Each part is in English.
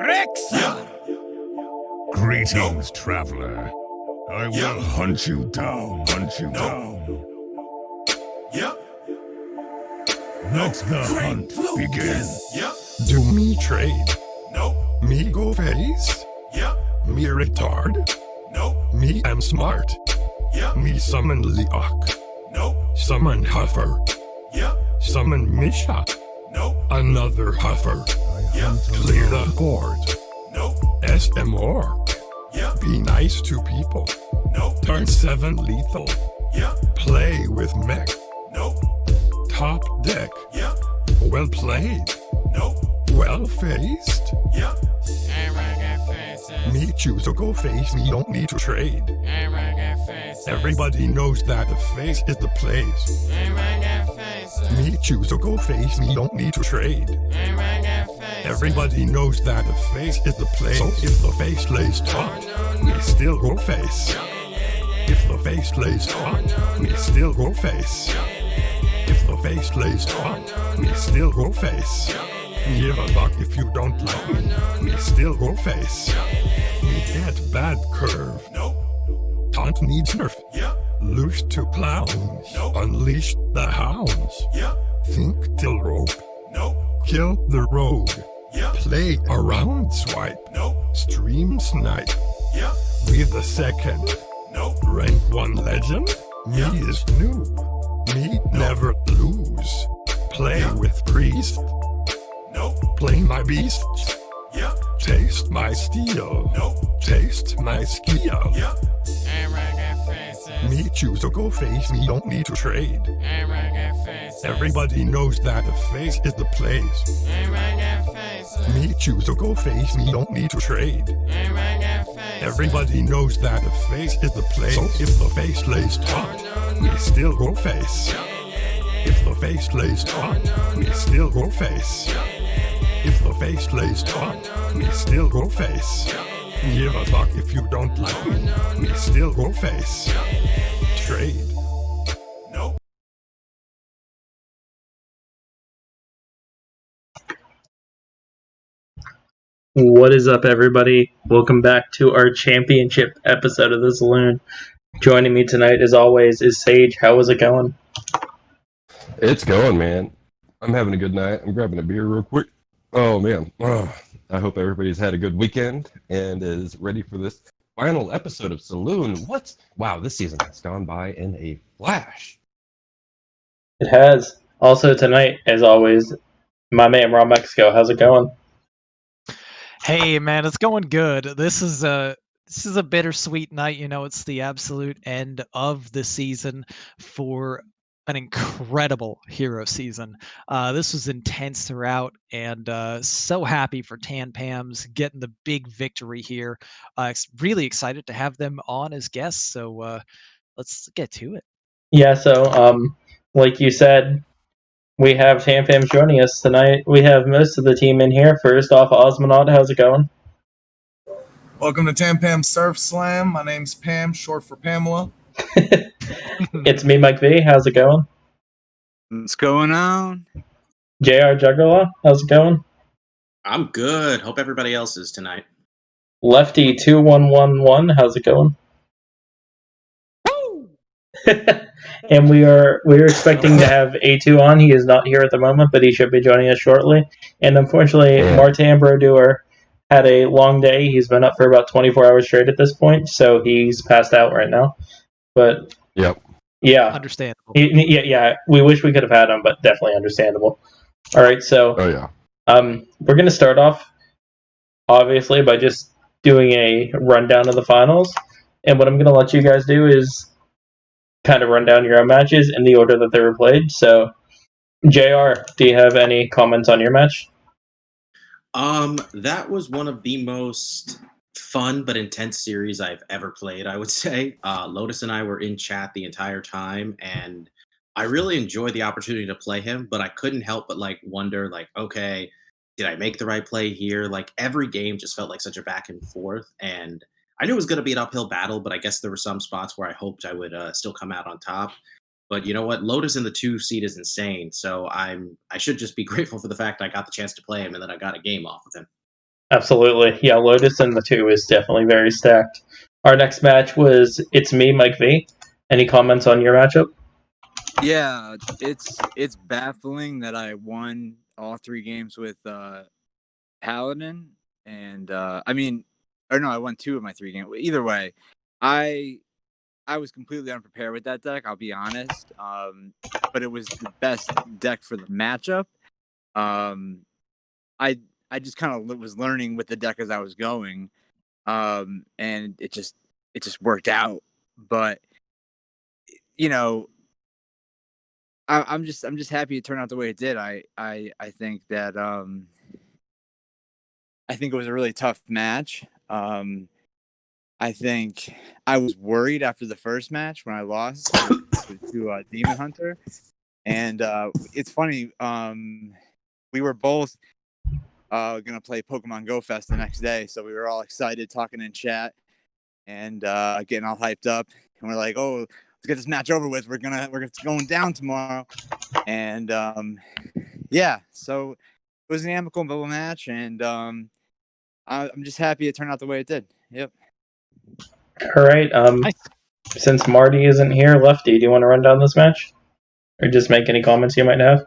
Rexa! Greetings, traveler. I will hunt you down, Yep. Let the hunt begin. Yep. Do me trade? Nope. Me go face? Yep. Me retard? Nope. Me am smart? Yep. Me summon Leok? Nope. Summon Huffer? Yep. Summon Misha? Nope. Another Huffer? Yep. Clear the board? Nope. SM Orc? Yep. Be nice to people? Nope. Turn 7 lethal? Yep. Play with mech? Nope. Top deck? Yep. Well played? Nope. Well faced? Yep. Me choose to go face, me don't need to trade. Everybody knows that the face is the place. Me choose to go face, me don't need to trade. Everybody knows that the face is the place. So if the face lays taut, me still go face. If the face lays taut, me still go face. If the face lays taut, me still go face. Give a fuck if you don't like me still go face. Me get bad curve. Nope. Taunt needs nerf. Yep. Loose to clowns. Nope. Unleash the hounds. Yep. Think till rope. Nope. Kill the rogue. Yep. Play around swipe. Nope. Stream snipe. Yep. Be the second. Nope. Rank 1 legend. Me Yeah. is new. Me never lose. Play Yeah. with priest. Nope. Play my beasts. Yep. Taste my steel. Nope. Taste my skill. Yep. Me choose to go face, me don't need to trade. Everybody knows that the face is the place. Me choose to go face, me don't need to trade. Everybody knows that the face is the place. So if the face lays taut, me still go face. If the face lays taut, me still go face. If the face lays taut, me still go face. Give a fuck if you don't like me still go face. Trade. Nope. What is up, everybody? Welcome back to our championship episode of the Saloon. Joining me tonight, as always, is Sage. How is it going? It's going, man. I'm having a good night. I'm grabbing a beer real quick. Oh, man. I hope everybody's had a good weekend and is ready for this final episode of Saloon. Wow, this season has gone by in a flash. It has. Also tonight, as always, my man RonMexico. How's it going? Hey man, it's going good. This is a bittersweet night. You know, it's the absolute end of the season for an incredible hero season. This was intense throughout, and so happy for Tan Pams getting the big victory here. Really excited to have them on as guests. So let's get to it. Yeah, so, like you said, we have Tan Pam joining us tonight. We have most of the team in here. First off, Osmonaut, how's it going? Welcome to Tam Pam Surf Slam. My name's Pam, short for Pamela. It's me, Mike V. How's it going? What's going on? JR Juggalo, how's it going? I'm good. Hope everybody else is tonight. Lefty 2111, how's it going? And we're expecting to have A2 on. He is not here at the moment, but he should be joining us shortly. And unfortunately, Martin Brodeur had a long day. He's been up for about 24 hours straight at this point, so he's passed out right now. But Yep. yeah, Understandable. yeah. We wish we could have had him, but definitely understandable. All right, so Oh, yeah. we're going to start off, obviously, by just doing a rundown of the finals. And what I'm going to let you guys do is kind of run down your own matches in the order that they were played. So, JR, do you have any comments on your match? That was one of the most fun but intense series I've ever played, I would say. Lotus and I were in chat the entire time, and I really enjoyed the opportunity to play him, but I couldn't help but wonder, okay, did I make the right play here? Every game just felt like such a back and forth, and I knew it was going to be an uphill battle, but I guess there were some spots where I hoped I would still come out on top. But you know what? Lotus in the 2 seed is insane, so I should just be grateful for the fact I got the chance to play him and that I got a game off with him. Absolutely. Yeah, Lotus and the 2 is definitely very stacked. Our next match was It's Me, Mike V. Any comments on your matchup? Yeah, it's baffling that I won all 3 games with Paladin, and I mean, or no, I won 2 of my 3 games. Either way, I I was completely unprepared with that deck. I'll be honest, but it was the best deck for the matchup. Um, I I just kind of was learning with the deck as I was going, and it just worked out. But you know, I'm just happy it turned out the way it did. I think that I think it was a really tough match. I think I was worried after the first match when I lost to Demon Hunter, and it's funny. We were both gonna play Pokemon Go Fest the next day, so we were all excited, talking in chat, and getting all hyped up. And we're like, "Oh, let's get this match over with. We're going down tomorrow." And yeah, so it was an amicable match, and I'm just happy it turned out the way it did. Yep. All right. Since Marty isn't here, Lefty, do you want to run down this match? Or just make any comments you might have?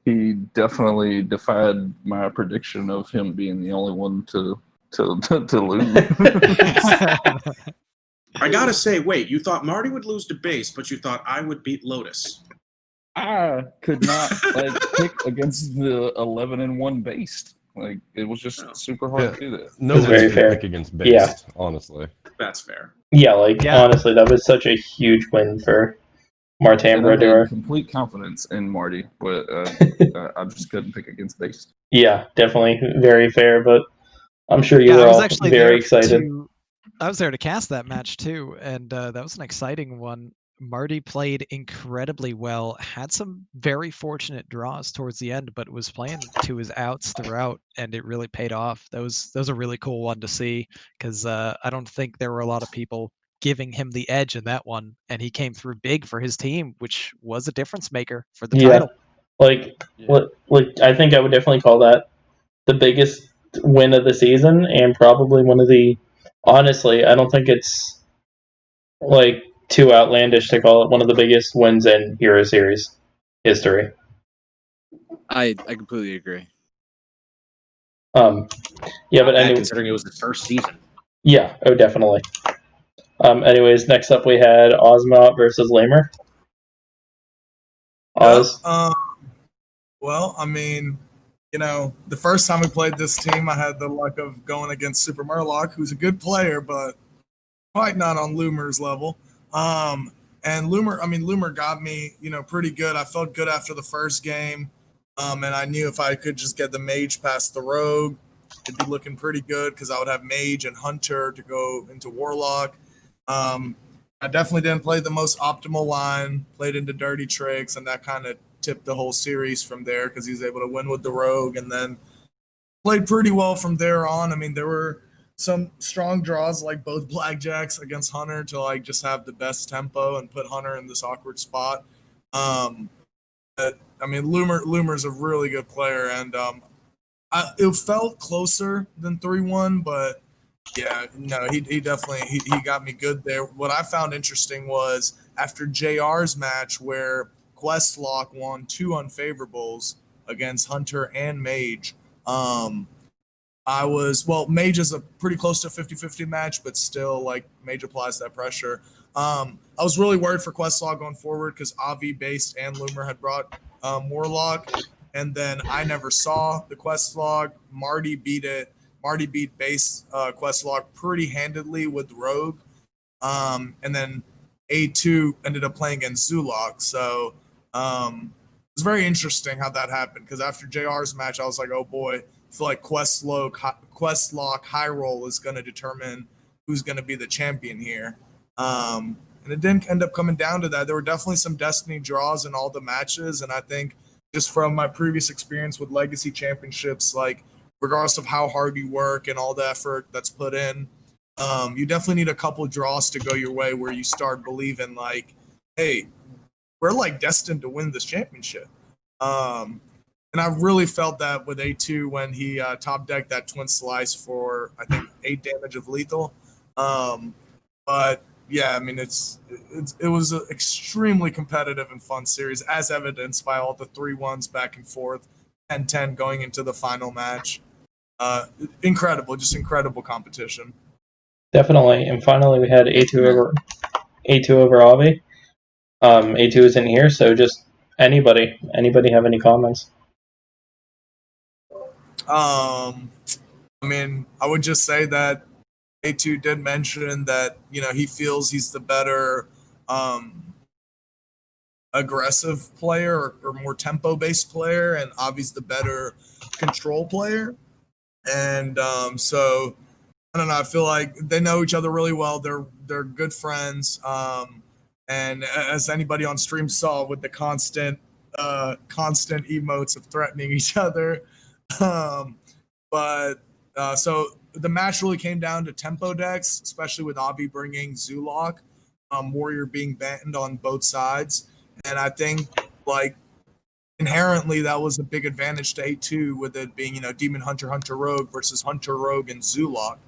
He definitely defied my prediction of him being the only one to lose. I gotta say, wait, you thought Marty would lose to base, but you thought I would beat Lotus. I could not pick against the 11-1 based. It was just super hard to do that. Nobody's very gonna fair. pick against based, honestly. That's fair. Yeah, honestly, that was such a huge win for Martin And I had Brodeur. complete confidence in Marty, but I just couldn't pick against based. Yeah, definitely very fair, but I'm sure you were I was all actually very there excited. I was there to cast that match too, and that was an exciting one. Marty played incredibly well, had some very fortunate draws towards the end, but was playing to his outs throughout, and it really paid off. That was a really cool one to see, because I don't think there were a lot of people giving him the edge in that one, and he came through big for his team, which was a difference maker for the title. I think I would definitely call that the biggest win of the season, and probably one of the. Honestly, I don't think it's too outlandish to call it one of the biggest wins in Hero Series history. I completely agree. Yeah, but anyway, considering it was his first season. Yeah, definitely. Anyways, next up we had Ozma versus Lamer. Oz. Well, I mean, the first time we played this team, I had the luck of going against Super Murloc, who's a good player, but quite not on Loomer's level. And Loomer got me, pretty good. I felt good after the first game. And I knew if I could just get the Mage past the Rogue, it'd be looking pretty good because I would have Mage and Hunter to go into Warlock. I definitely didn't play the most optimal line, played into dirty tricks, and that kind of tipped the whole series from there because he was able to win with the Rogue and then played pretty well from there on. I mean, there were some strong draws like both Blackjacks against Hunter to just have the best tempo and put Hunter in this awkward spot. But, I mean, Loomer's a really good player, and it felt closer than 3-1, but yeah, no, he definitely he got me good there. What I found interesting was after JR's match where Questlock won 2 unfavorables against Hunter and Mage. Mage is a pretty close to 50-50 match, but still, Mage applies that pressure. I was really worried for Questlog going forward because Avi, Based, and Loomer had brought Warlock, and then I never saw the Questlog. Marty beat it. Marty beat Base Questlog pretty handedly with Rogue, and then A2 ended up playing against Zulok. So it's very interesting how that happened because after JR's match, I was like, oh boy, I feel like Questlock High Roll is going to determine who's going to be the champion here. And it didn't end up coming down to that. There were definitely some Destiny draws in all the matches, and I think just from my previous experience with Legacy Championships, regardless of how hard you work and all the effort that's put in, you definitely need a couple draws to go your way where you start believing hey, we're destined to win this championship. And And I really felt that with A2 when he top decked that twin slice for, I think, 8 damage of lethal. But yeah, I mean, it was an extremely competitive and fun series, as evidenced by all the 3-1s back and forth, 10-10 going into the final match. Incredible, just incredible competition. Definitely. And finally, we had A2 over Avi. A2 isn't here, so just anybody have any comments? I mean, I would just say that A2 did mention that, he feels he's the better aggressive player or more tempo based player, and Avi's the better control player. And so I don't know. I feel like they know each other really well. They're good friends. And as anybody on stream saw, with the constant emotes of threatening each other. But so the match really came down to tempo decks, especially with Avi bringing Zulok, Warrior being banned on both sides, and I think like inherently that was a big advantage to A2 with it being Demon Hunter Rogue versus Hunter Rogue and Zulok.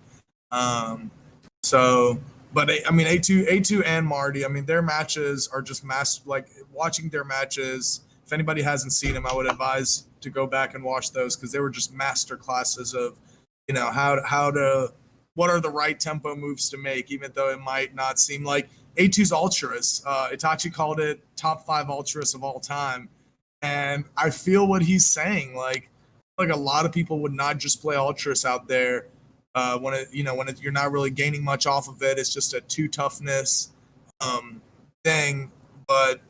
So, but I mean A2 and Marty, I mean their matches are just like watching their matches. If anybody hasn't seen them, I would advise to go back and watch those because they were just master classes of what are the right tempo moves to make, even though it might not seem like A2's Ultras. Itachi called it top 5 Ultras of all time. And I feel what he's saying. Like a lot of people would not just play Ultras out there when you're not really gaining much off of it. It's just a 2 toughness thing. But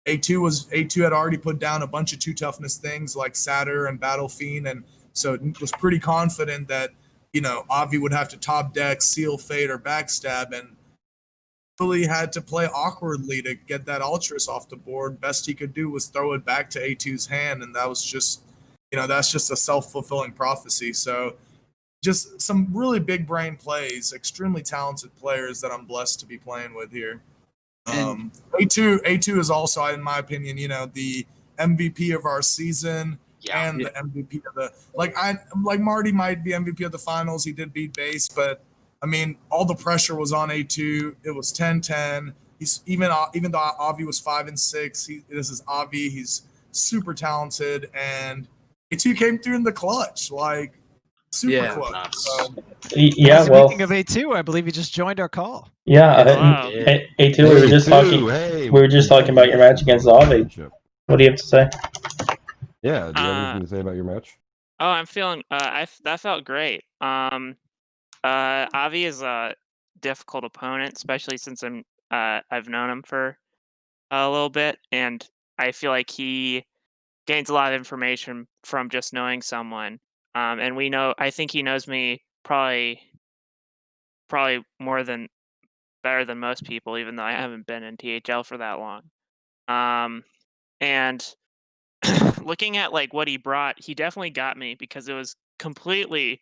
A2 had already put down a bunch of 2 toughness things like Satyr and Battle Fiend, and so was pretty confident that Avi would have to top deck, seal fate, or backstab, and really had to play awkwardly to get that Ultras off the board. Best he could do was throw it back to A2's hand, and that was just that's just a self-fulfilling prophecy. So just some really big brain plays, extremely talented players that I'm blessed to be playing with here. A2 is also, in my opinion, the MVP of our season and the MVP of the like Marty might be MVP of the finals. He did beat base, but I mean all the pressure was on A2. It was 10-10. He's even though Avi was 5-6. This is Avi. He's super talented, and A2 came through in the clutch, like super clutch. So, Speaking of A2, I believe he just joined our call. Yeah, Wow. A2. We were just talking. Hey, we were just talking about your match against Avi. What do you have to say? Yeah, do you have anything to say about your match? Oh, I'm feeling. That felt great. Avi is a difficult opponent, especially since I've known him for a little bit, and I feel like he gains a lot of information from just knowing someone. And I think he knows me probably better than most people, even though I haven't been in THL for that long. And looking at like what he brought, he definitely got me because it was completely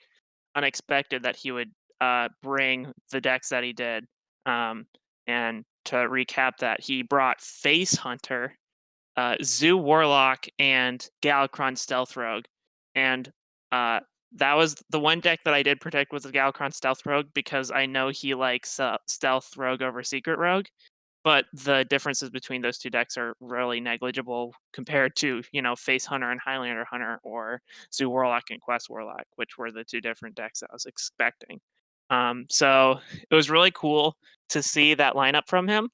unexpected that he would bring the decks that he did. And to recap that, he brought Face Hunter, Zoo Warlock, and Galakron Stealth Rogue. And that was the one deck that I did protect with the Galakron Stealth Rogue because I know he likes Stealth Rogue over Secret Rogue. But the differences between those 2 decks are really negligible compared to, Face Hunter and Highlander Hunter, or Zoo Warlock and Quest Warlock, which were the 2 different decks I was expecting. So it was really cool to see that lineup from him.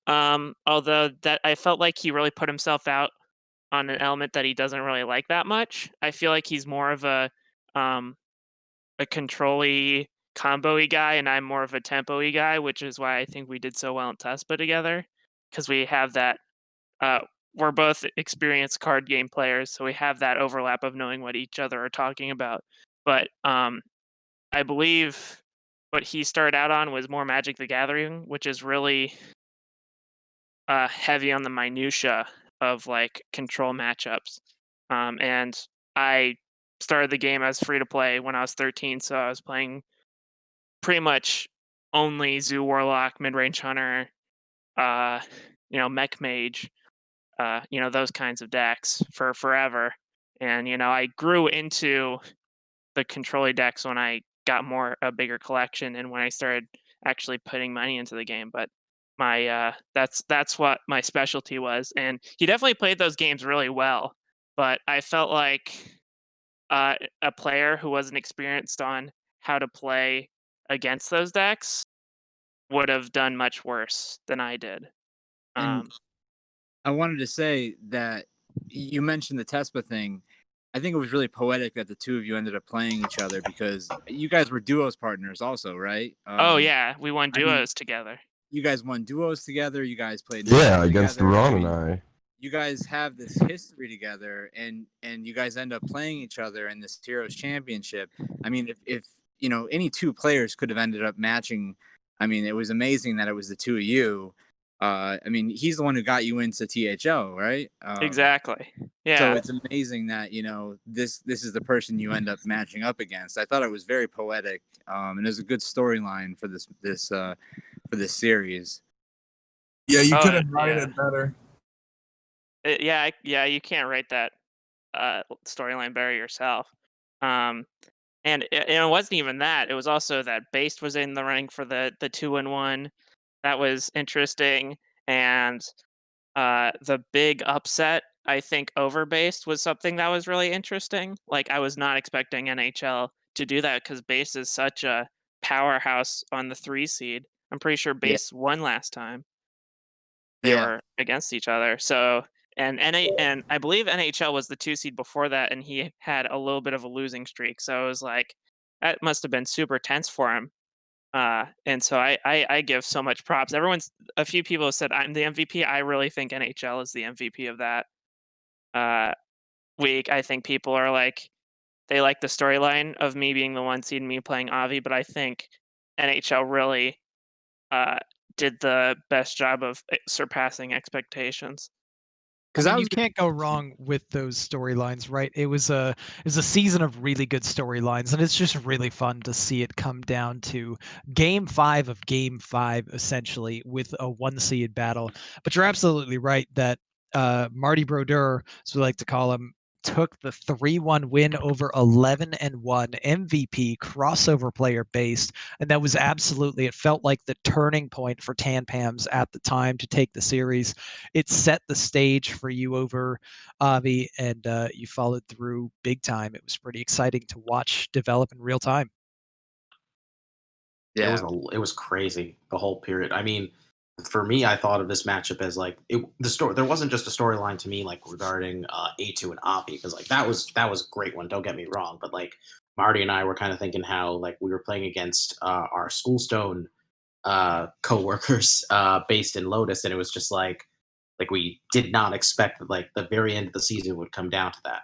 Although that I felt like he really put himself out on an element that he doesn't really like that much. I feel like he's more of a control-y, combo-y guy, and I'm more of a tempo-y guy, which is why I think we did so well in TESPA together, because we have that. We're both experienced card game players, so we have that overlap of knowing what each other are talking about. But I believe what he started out on was more Magic the Gathering, which is really heavy on the minutia of like control matchups. And I started the game as free to play when I was 13, so I was playing pretty much only Zoo Warlock, Midrange Hunter, Mech Mage, those kinds of decks for forever. And I grew into the controller decks when I got a bigger collection and when I started actually putting money into the game. But that's what my specialty was, and he definitely played those games really well. But I felt like a player who wasn't experienced on how to play against those decks would have done much worse than I did. And Um, I wanted to say that you mentioned the Tespa thing. I think it was really poetic that the two of you ended up playing each other because you guys were duos partners also, right? oh yeah, we won I mean, duos together. you guys won duos together. You guys played Yeah, matches against together. Ron I and mean, I. you guys have this history together, and you guys end up playing each other in this Heroes Championship. I mean, if any two players could have ended up matching, I mean, it was amazing that it was the two of you. I mean, he's the one who got you into THO, right? Exactly. So Yeah. it's amazing that this is the person you end up matching up against. I thought it was very poetic, and there's a good storyline for this series. Yeah, you Oh, couldn't write yeah. it better. Yeah, you can't write that storyline better yourself. Um, and it wasn't even that. It was also that Based was in the running for the 2-1. That was interesting, and the big upset, I think, over Based was something that was really interesting. Like, I was not expecting NHL to do that because Based is such a powerhouse on the 3 seed. I'm pretty sure Yeah, Based won last time they yeah, were against each other. So, and I believe NHL was the 2 seed before that, and he had a little bit of a losing streak. So it was like that must have been super tense for him. And so I give so much props. A few people have said I'm the MVP. I really think NHL is the MVP of that uh, week. I think people are like they like the storyline of me being the 1 seed and me playing Avi, but I think NHL really uh, did the best job of surpassing expectations. I because mean, I you was can't go wrong with those storylines, right? It was a season of really good storylines, and it's just really fun to see it come down to game 5 of game 5, essentially, with a 1 seed battle. But you're absolutely right that Marty Brodeur, as we like to call him, took the 3-1 win over 11-1 MVP crossover player based, and that was absolutely, it felt like the turning point for Tan Pams at the time to take the series. It set the stage for you over Avi, and you followed through big time. It was pretty exciting to watch develop in real time. yeah, It was crazy the whole period. I mean, for me, I thought of this matchup as like the story. There wasn't just a storyline to me like regarding A2 and Avi because like that was a great one. Don't get me wrong, but like Marty and I were kind of thinking how like we were playing against our Schoolstone co-workers based in Lotus, and it was just like we did not expect that like the very end of the season would come down to that,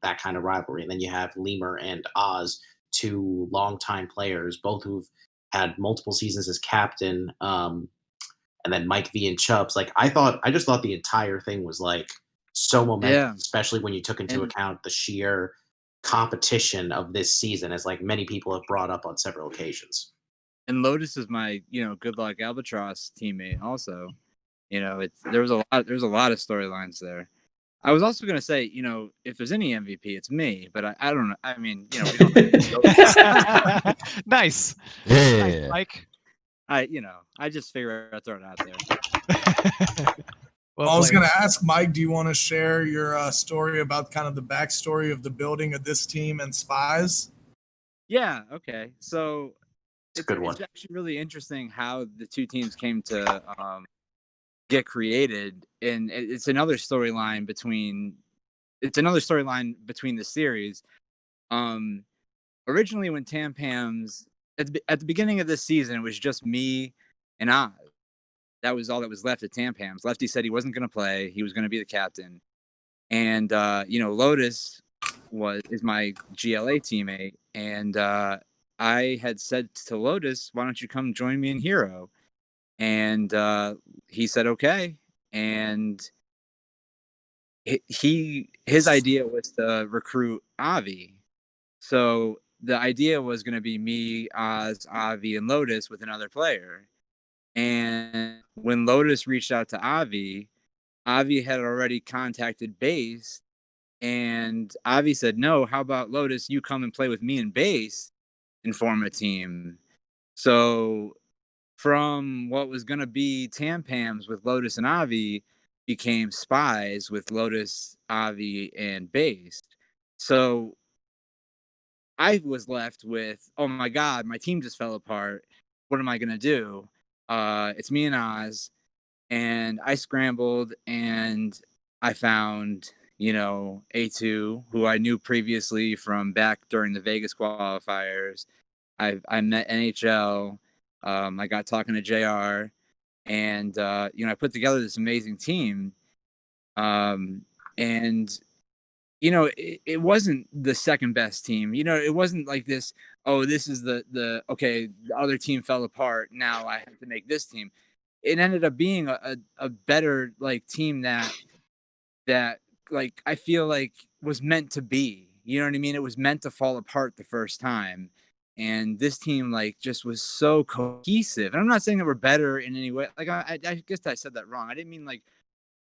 that kind of rivalry. And then you have Lemur and Oz, two longtime players, both who've had multiple seasons as captain. And then Mike V and Chubbs. Like I just thought the entire thing was like so momentous, yeah. especially when you took into And account the sheer competition of this season, as like many people have brought up on several occasions. and Lotus is my good luck Albatross teammate also. It's there was a lot of storylines there. I was also gonna say, if there's any MVP, it's me, but I don't know. I mean, we don't have to go. Nice. Nice, Yeah. Mike. I just figure I'd throw it out there. Well I was played. going to ask Mike, do you want to share your story about kind of the backstory of the building of this team and Spies? Yeah. Okay. So It's a good one. it's actually really interesting how the two teams came to get created, and it's another storyline between the series. Um, Originally, when Tampams at the beginning of this season, it was just me and Oz. That was all that was left at Tampams. Lefty said he wasn't going to play; he was going to be the captain. And Lotus is my GLA teammate, and I had said to Lotus, "Why don't you come join me in Hero?" And he said, "Okay." And his idea was to recruit Avi. So the idea was going to be me, Oz, Avi, and Lotus with another player. And when Lotus reached out to Avi, Avi had already contacted Base And Avi said, no, how about Lotus? You come and play with me in base and form a team. So from what was going to be Tampams with Lotus and Avi became Spies with Lotus, Avi, and base. So I was left with, oh my God, my team just fell apart. What am I going to do? It's me and Oz. And I scrambled and I found, A2, who I knew previously from back during the Vegas qualifiers. I met NHL. I got talking to JR, and I put together this amazing team. And it wasn't the second best team. It wasn't like this. Oh, this is the okay. The other team fell apart. Now I have to make this team. It ended up being a better team that I feel like was meant to be. You know what I mean? It was meant to fall apart the first time. And this team just was so cohesive. And I'm not saying that we're better in any way. I guess I said that wrong. I didn't mean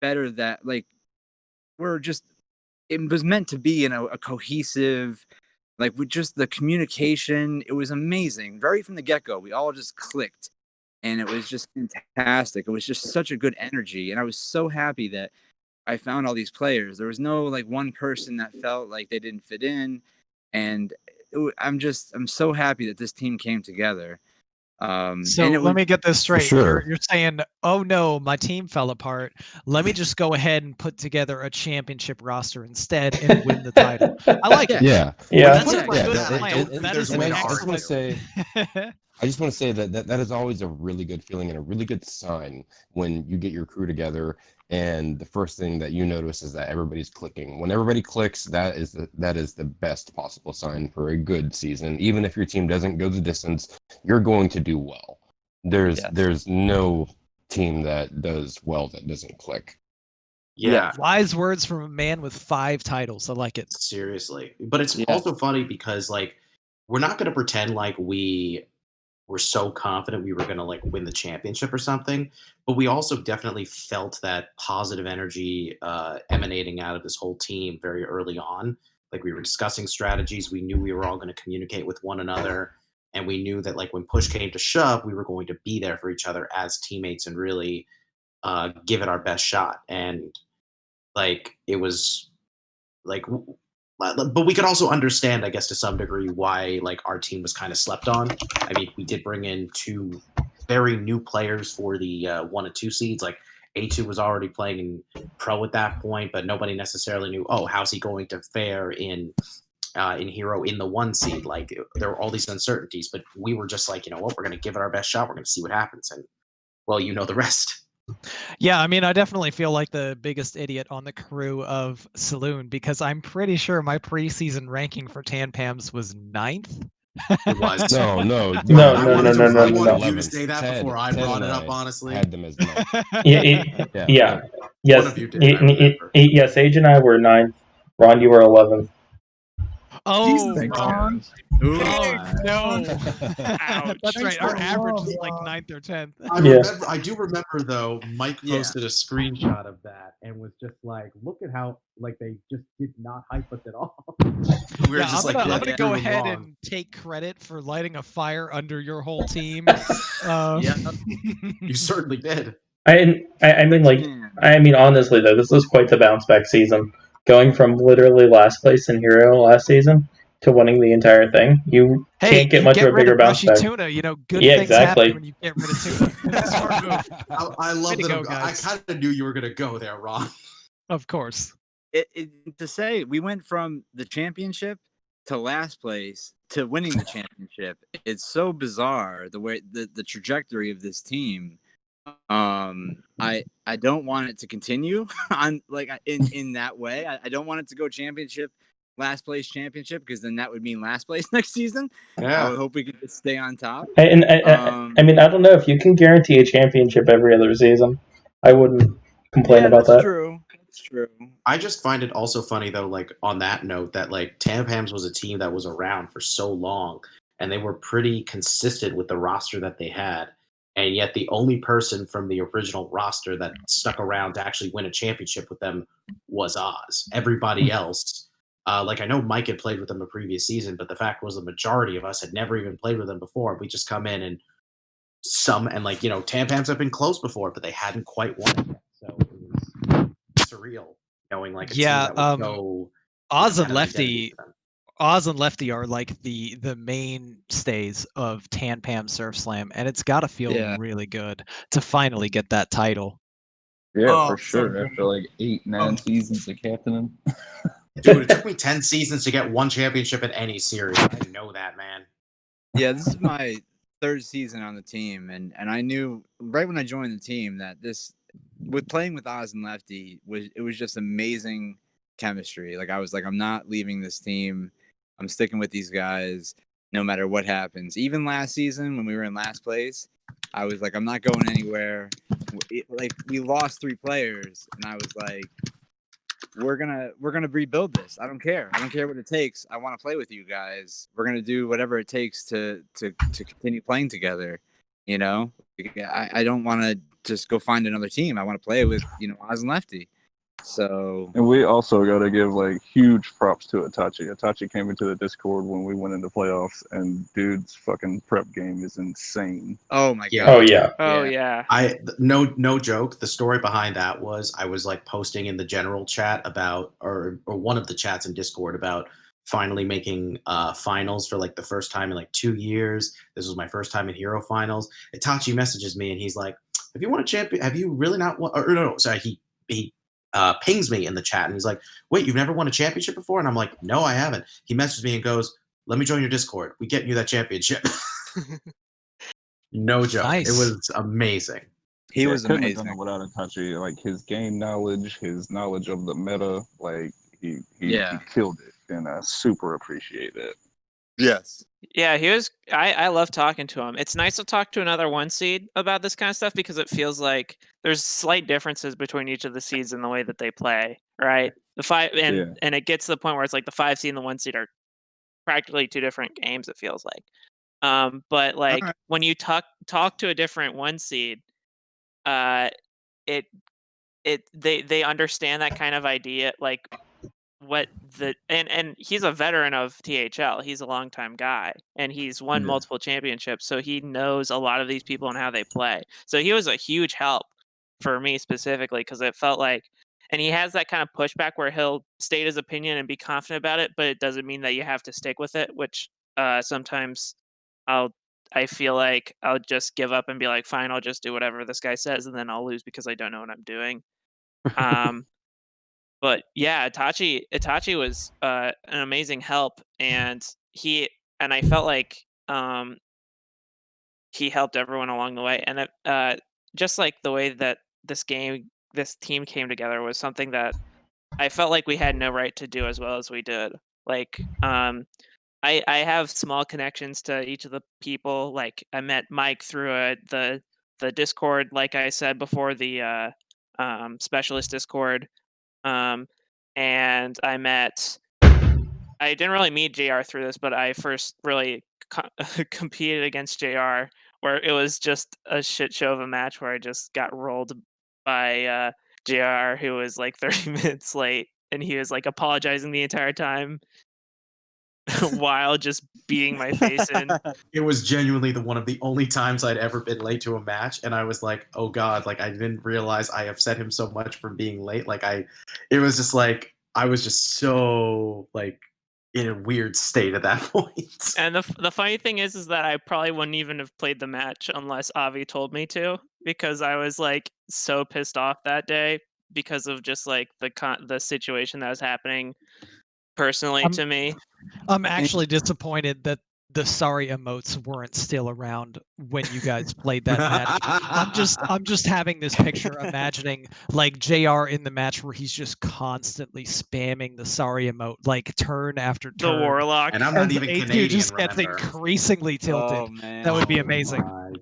better that we're just, it was meant to be a cohesive, with just the communication. It was amazing. Very from the get-go, we all just clicked. And it was just fantastic. It was just such a good energy. And I was so happy that I found all these players. There was no one person that felt like they didn't fit in. And I'm so happy that this team came together. So let me get this straight. Sure. You're saying, oh no, my team fell apart. Let me just go ahead and put together a championship roster instead and win the title. I like it. Yeah. Yeah. That's a good plan. That is an I just want excellent. to say, I just want to say that is always a really good feeling and a really good sign when you get your crew together and the first thing that you notice is that everybody's clicking. When everybody clicks, that is the best possible sign for a good season. Even if your team doesn't go the distance, you're going to do well. There's no team that does well that doesn't click. Yeah. Wise words from a man with 5 titles. I like it. Seriously. But it's also funny because we're not going to pretend like we were so confident we were going to win the championship or something, but we also definitely felt that positive energy emanating out of this whole team very early on. We were discussing strategies. We knew we were all going to communicate with one another, and we knew that when push came to shove, we were going to be there for each other as teammates and really give it our best shot. And it was but we could also understand, I guess, to some degree why our team was kind of slept on. I mean, we did bring in 2 very new players for the 1 and 2 seeds. A2 was already playing in pro at that point, but nobody necessarily knew, oh, how's he going to fare in Hero in the 1 seed? There were all these uncertainties, but we were just you know what, we're going to give it our best shot. We're going to see what happens, and well, you know the rest. Yeah, I mean, I definitely feel like the biggest idiot on the crew of Saloon because I'm pretty sure my preseason ranking for Tanpams was 9th. It was. No. I wanted you to say that before I brought it up, honestly. Had them as Yeah. Yes. One of you did, I remember. Yes, Age and I were 9th. Ron, you were 11th. Oh, Thank Ron. you. No. Ouch. That's right. Our average is 9th or 10th. I do remember though, Mike posted a screenshot of that and was just look at how they just did not hype us at all. We were just I'm gonna go ahead and take credit for lighting a fire under your whole team. You certainly did. I mean, honestly though, this was quite the bounce back season. Going from literally last place in Hero last season to winning the entire thing, you can't get much of a bigger bounce back. Tuna, good things happen when you get rid of tuna. It's a smart move. I love that. I kind of knew you were going to go there, Ron. Of course. To say we went from the championship to last place to winning the championship, it's so bizarre the way the trajectory of this team. I don't want it to continue on in that way. I don't want it to go championship, last place championship, because then that would mean last place next season. Yeah. I would hope we could just stay on top. I mean, I don't know if you can guarantee a championship every other season. I wouldn't complain about that. That's true. I just find it also funny though, on that note, that Tampams was a team that was around for so long, and they were pretty consistent with the roster that they had. and yet the only person from the original roster that stuck around to actually win a championship with them was Oz. Everybody else, like I know Mike had played with them a previous season, but the fact was the majority of us had never even played with them before. We just come in and Tam Pams have been close before, but they hadn't quite won it yet. So it was surreal knowing like a team that would go Oz and have an identity Lefty. for them. Oz and Lefty are like the mainstays of Tan Pam Surf Slam, and it's got to feel really good to finally get that title. Yeah, Oh, for so sure. good. After like 8-9 seasons of captaining. Dude, it took me 10 seasons to get one championship in any series. I know that, man. Yeah, this is my third season on the team, and I knew right when I joined the team that with playing with Oz and Lefty was just amazing chemistry. Like I was like, I'm not leaving this team. I'm sticking with these guys no matter what happens. Even last season when we were in last place, I was like, I'm not going anywhere. We lost 3 players, and I was like, we're gonna rebuild this. I don't care what it takes. I want to play with you guys. We're gonna do whatever it takes to continue playing together. You know, I don't want to just go find another team. I want to play with Oz and Lefty. So, and we also got to give like huge props to Itachi. Itachi came into the Discord when we went into playoffs, and dude's fucking prep game is insane. Oh my Yeah. god. Oh yeah. Oh yeah. No joke. The story behind that was I was like posting in the general chat about, or one of the chats in Discord about finally making finals for like the first time in like 2 years. This was my first time in Hero Finals. Itachi messages me and he's like, "Have you won a champion? Have you really not won?" Or no, sorry, he pings me in the chat and he's like, "Wait, you've never won a championship before?" And I'm like, "No, I haven't." He messages me and goes, "Let me join your Discord. We getting you that championship." No joke. Nice. It was amazing. He was couldn't amazing. have done it without Itachi. Like his game knowledge, his knowledge of the meta, like he killed it, and I super appreciate it. Yes. Yeah, he was. I love talking to him. It's nice to talk to another 1 seed about this kind of stuff because it feels like there's slight differences between each of the seeds in the way that they play. Right. The 5 and it gets to the point where it's like the 5 seed and the 1 seed are practically 2 different games. It feels like. But like right. when you talk to a different 1 seed, they understand that kind of idea, like what and he's a veteran of THL. He's a longtime guy, and he's won multiple championships, so he knows a lot of these people and how they play. So he was a huge help for me specifically because it felt like, and he has that kind of pushback where he'll state his opinion and be confident about it, but it doesn't mean that you have to stick with it. Which sometimes I feel like I'll just give up and be like, fine, I'll just do whatever this guy says, and then I'll lose because I don't know what I'm doing. But yeah, Itachi was an amazing help, and I felt like he helped everyone along the way, and just like the way that this team came together was something that I felt like we had no right to do as well as we did. Like I have small connections to each of the people. Like I met Mike through the Discord, like I said before, the specialist Discord. And I didn't really meet JR through this, but I first really competed against JR, where it was just a shit show of a match where I just got rolled by JR, who was like 30 minutes late, and he was like apologizing the entire time while just beating my face in. It was genuinely one of the only times I'd ever been late to a match, and I was like, "Oh God!" Like I didn't realize I upset him so much for being late. It was just like I was just so like in a weird state at that point. And the funny thing is that I probably wouldn't even have played the match unless Avi told me to, because I was like so pissed off that day because of just like the situation that was happening personally to me. I'm actually disappointed that the sorry emotes weren't still around when you guys played that match. I'm just having this picture imagining like JR in the match where he's just constantly spamming the sorry emote, like turn after turn. The Warlock. And I'm not even A2 Canadian, just gets remember? increasingly tilted. Oh man, That would be amazing. Oh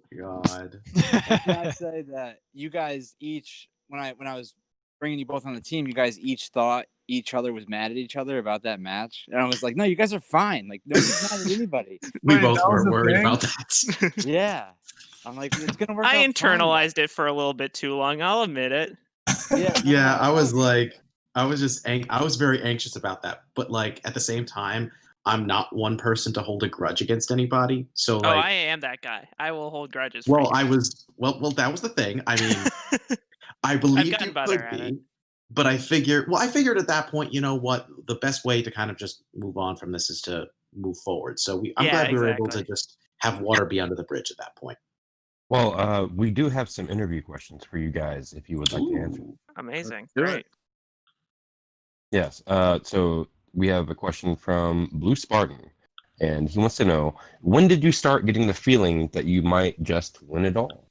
my God. Can I say that you guys each when I was bringing you both on the team, you guys each thought each other was mad at each other about that match, and I was like, no, you guys are fine. Like nobody's mad at anybody. We Wait, both that was were a worried thing? about that. Yeah, I'm like, it's gonna work I out fine, internalized it for a little bit too long. I'll admit it. Yeah, Yeah, I was like, I was just, I was very anxious about that. But like at the same time, I'm not one person to hold a grudge against anybody. So Oh, like, I am that guy. I will hold grudges. For well, you. I was, well, that was the thing. I mean, I believed gotten you better could at it. be, but I figured at that point, you know what, the best way to kind of just move on from this is to move forward. So I'm Yeah, glad we were able to exactly. just have water be under the bridge at that point. Well, we do have some interview questions for you guys if you would like to answer. Ooh. Amazing. do it. Great. Yes. So we have a question from Blue Spartan, and he wants to know, when did you start getting the feeling that you might just win it all?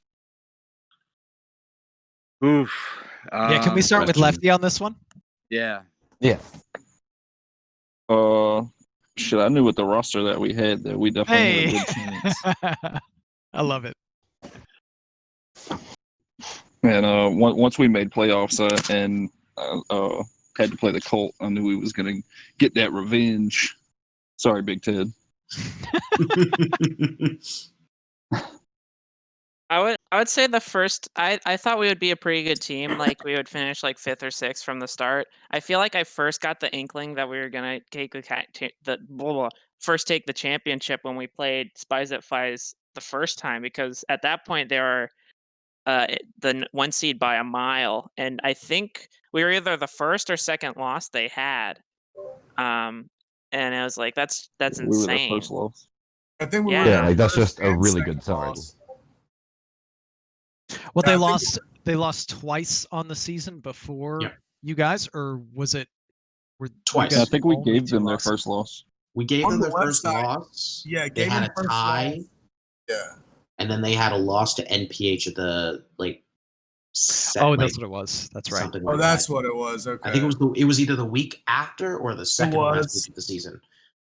Oof. Yeah, can we start with question. Lefty on this one? Yeah. Yeah. Shit, I knew with the roster that we had that we definitely Hey, had a good chance. I love it. And once we made playoffs and had to play the Colt, I knew we was gonna get that revenge. Sorry, Big Ted. I would say the first I thought we would be a pretty good team. Like we would finish like 5th or 6th from the start. I feel like I first got the inkling that we were gonna take first take the championship when we played Spies at Fies the first time, because at that point they were the 1 seed by a mile, and I think we were either the first or second loss they had. And I was like, that's We were their insane. first loss. I think we Yeah. were Yeah, their like that's first just a and really second good sign. loss. Well, Yeah, they I think- lost. They lost twice on the season before Yep. you guys, or was it? Were you Twice. guys I think we only gave 2 them their losses? first loss. We gave On them the their first website, loss. Yeah, They gave had them a first tie, loss. Yeah. and then they had a loss to NPH at the like. Oh, that's what it was. That's right. Something Oh, like that's that. what it was. Okay. I think it was either the week after or the second last was. week of the season.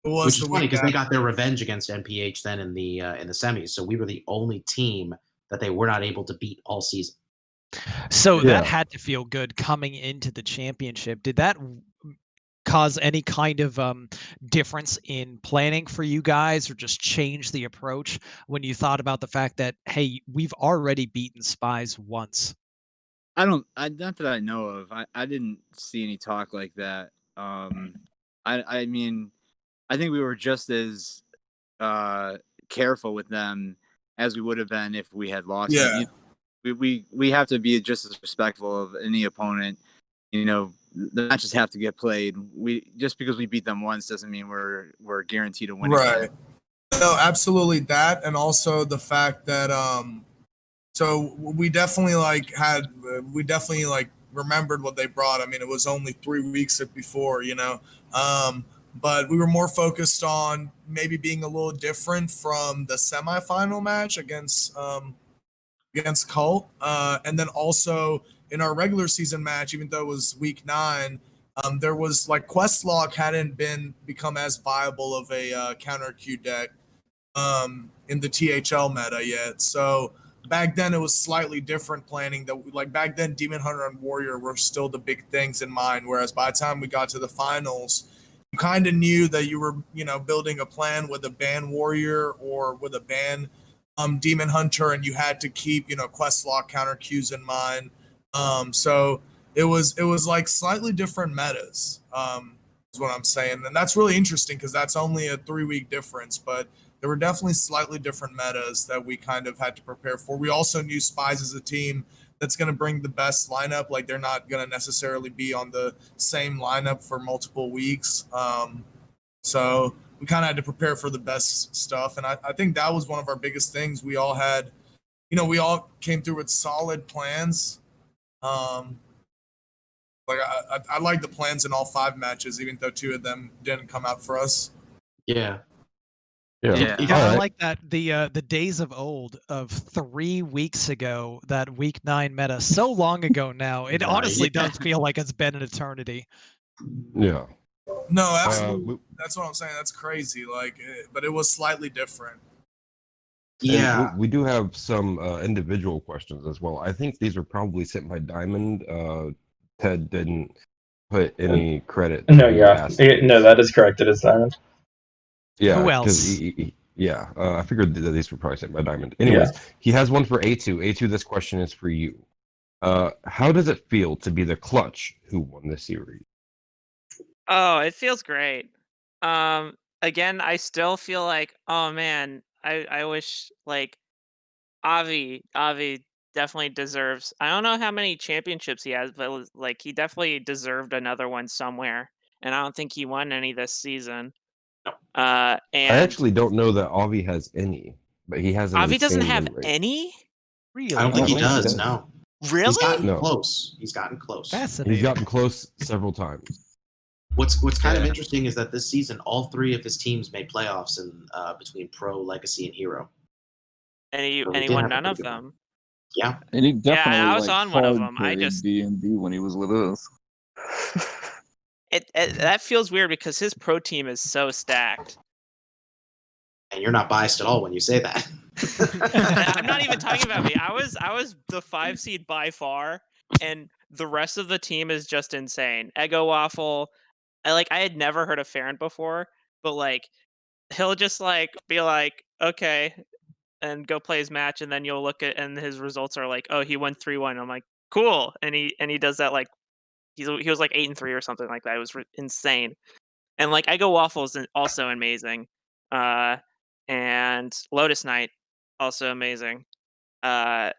It was Which the is funny week because they after. got their revenge against NPH then in the semis. So we were the only team that they were not able to beat all season. So Yeah. that had to feel good coming into the championship. Did that cause any kind of difference in planning for you guys, or just change the approach when you thought about the fact that, hey, we've already beaten Spies once? Not that I know of. I didn't see any talk like that. I mean, I think we were just as careful with them as we would have been if we had lost. Yeah. We have to be just as respectful of any opponent. You know, the matches have to get played. Just because we beat them once doesn't mean we're guaranteed to win Right. again. No, absolutely that, and also the fact that so we definitely remembered what they brought. I mean, it was only 3 weeks before, but we were more focused on maybe being a little different from the semifinal match against Cult, and then also in our regular season match, even though it was week 9. There was like Questlog hadn't become as viable of a counter Q deck in the THL meta yet. So back then it was slightly different planning. That like back then Demon Hunter and Warrior were still the big things in mind. Whereas by the time we got to the finals, you kind of knew that you were building a plan with a ban Warrior or with a ban Demon Hunter, and you had to keep Questlog counter Qs in mind. So it was like slightly different metas. Is what I'm saying, and that's really interesting because that's only a 3-week difference, but there were definitely slightly different metas that we kind of had to prepare for. We also knew Spies as a team that's going to bring the best lineup. Like they're not going to necessarily be on the same lineup for multiple weeks. So we kind of had to prepare for the best stuff. And I think that was one of our biggest things. We all had, we all came through with solid plans. Like I like the plans in all 5 matches, even though 2 of them didn't come out for us. Yeah. Yeah. Yeah, All I right. like that the days of old of 3 weeks ago, that week 9 meta, so long ago now. It Right. honestly does feel like it's been an eternity. Yeah. No, absolutely. we- That's what I'm saying. That's crazy. But it was slightly different. And Yeah. we do have some individual questions as well. I think these are probably sent by Diamond Ted didn't put any credit. No, to yeah, past no, that is correct. It is Diamond. Yeah, Who because else? I figured that these were probably sent by Diamond. Yeah. Anyways, he has one for A2. A2, this question is for you. How does it feel to be the clutch who won the series? Oh, it feels great. Again, I still feel like, oh man, I wish like Avi definitely deserves. I don't know how many championships he has, but like he definitely deserved another one somewhere, and I don't think he won any this season. I And actually don't know that Avi has any, but he has an Avi doesn't insane have win rate. any. Really? I don't think I he don't think he does. does. No, Really? he's gotten No. close. He's gotten close. Fascinating. He's gotten close several times. What's kind of Yeah. interesting is that this season, all three of his teams made playoffs in between Pro, Legacy, and Hero. And he So and he did won have a none pretty of good run. them. Yeah, And he Yeah, definitely I was like on one of hard them. I played just D&D when he was with us. it that feels weird because his pro team is so stacked. and you're not biased at all when you say that. I'm not even talking about me. I was the 5 seed by far, and the rest of the team is just insane. Ego Waffle, I had never heard of Farron before, but like he'll just like be like, okay, and go play his match, and then you'll look at and his results are like, oh, he won 3-1. I'm like, cool, and he does that like he was like 8-3 or something like that. It was insane, and like Ego Waffle is also amazing, and Lotus Knight also amazing. Uh,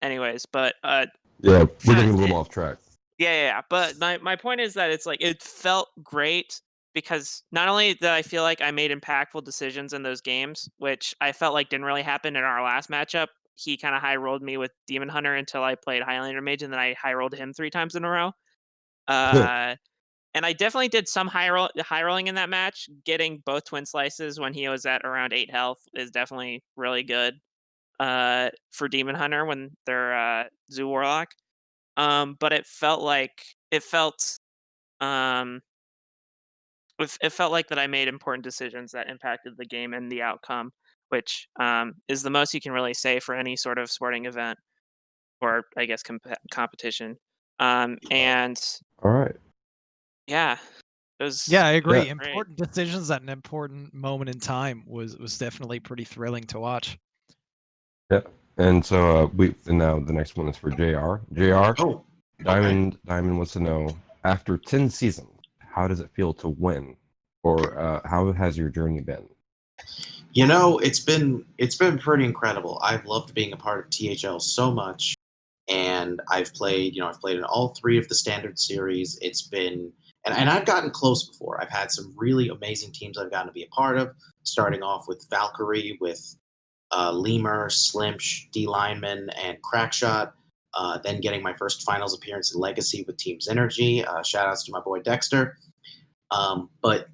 anyways, but Yeah, we're yeah, getting a little off track. yeah. But my point is that it's like it felt great because not only did I feel like I made impactful decisions in those games, which I felt like didn't really happen in our last matchup. He kind of high rolled me with Demon Hunter until I played Highlander Mage, and then I high rolled him 3 times in a row. And I definitely did some high rolling in that match. Getting both twin slices when he was at around 8 health is definitely really good for Demon Hunter when they're Zoo Warlock. But it felt um it felt like that I made important decisions that impacted the game and the outcome, which is the most you can really say for any sort of sporting event or I guess competition. And All right. yeah, it was Yeah, I agree. Yeah. Important decisions at an important moment in time was definitely pretty thrilling to watch. Yeah. And so and now the next one is for JR. JR, Oh, Diamond wants to know, after 10 seasons, how does it feel to win? Or how has your journey been? you know, it's been pretty incredible. I've loved being a part of THL so much, and I've played in all three of the standard series. It's been and I've gotten close before. I've had some really amazing teams I've gotten to be a part of, starting off with Valkyrie, with Lemur, Slimsh, D Lineman, and Crackshot. Then getting my first finals appearance in Legacy with Team Synergy. Shout outs to my boy Dexter. But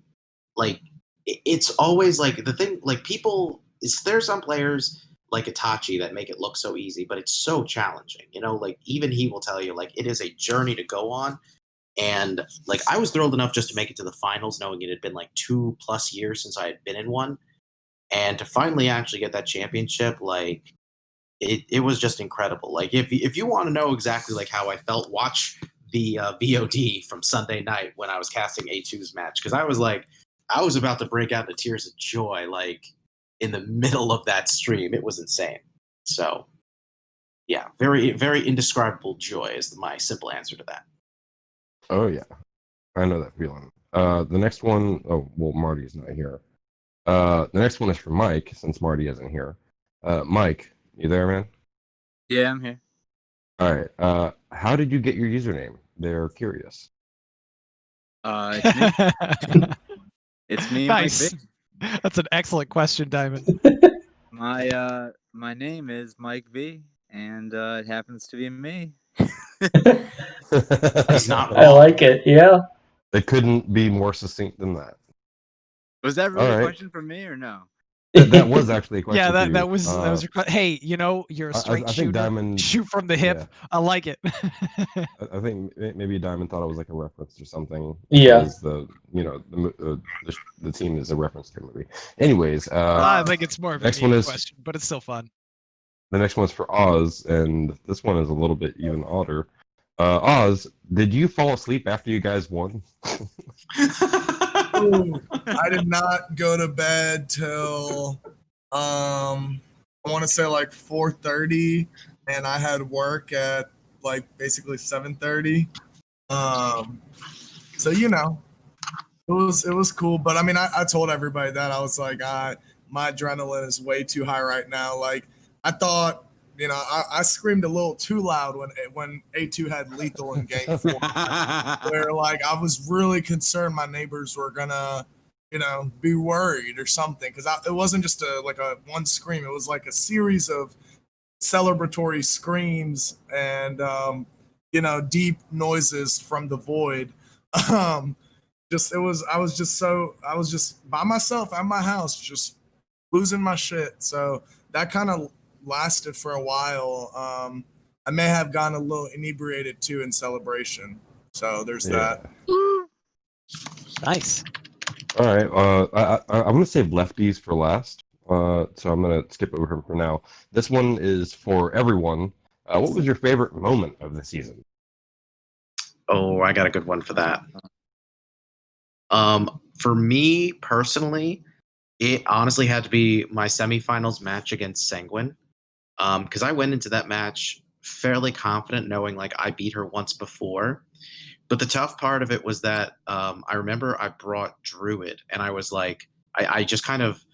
like, it's always like the thing, like there's some players like Itachi that make it look so easy, but it's so challenging. Like even he will tell you, like, it is a journey to go on. And like, I was thrilled enough just to make it to the finals, knowing it had been like 2+ years since I had been in one. And to finally actually get that championship, like it was just incredible. Like if you want to know exactly like how I felt, watch the VOD from Sunday night when I was casting A2's match, because I was about to break out into tears of joy, like in the middle of that stream. It was insane. So yeah, very, very indescribable joy is my simple answer to that. Oh, yeah. I know that feeling. The next one, oh, well, Marty's not here. The next one is for Mike, since Marty isn't here. Mike, you there, man? Yeah, I'm here. All right. How did you get your username? They're curious. It's me. It's me, Nice. Mike V. That's an excellent question, Diamond. My name is Mike V, and it happens to be me. He's not I wrong. like it. Yeah. They couldn't be more succinct than that. Was that really All a right. question for me or no? That was actually a question. Yeah, for you. that was your hey, you're a straight I think shooter. Diamond Shoot from the hip. Yeah. I like it. I think maybe Diamond thought it was like a reference or something. Yeah. Because the team is a reference to the movie. Anyways, I think it's more of a next meme one is- question, but it's still fun. the next one's for Oz, and this one is a little bit even odder. Oz, did you fall asleep after you guys won? Ooh, I did not go to bed till I want to say like 4:30, and I had work at like basically 7:30. So it was cool. But I mean, I told everybody that I was like, my adrenaline is way too high right now. Like I thought, I screamed a little too loud when A2 had lethal in game 4. Where like I was really concerned my neighbors were gonna, be worried or something because it wasn't just a one scream. It was like a series of celebratory screams and deep noises from the void. Um, just it was I was just by myself at my house, just losing my shit. So that kind of lasted for a while. I may have gotten a little inebriated too in celebration. So there's that. Nice. All right. I'm gonna save lefties for last. So I'm gonna skip over him for now. This one is for everyone. What was your favorite moment of the season? Oh, I got a good one for that. For me personally, it honestly had to be my semifinals match against Sanguine. Because I went into that match fairly confident, knowing like I beat her once before. But the tough part of it was that I remember I brought Druid, and I was like, I just kind of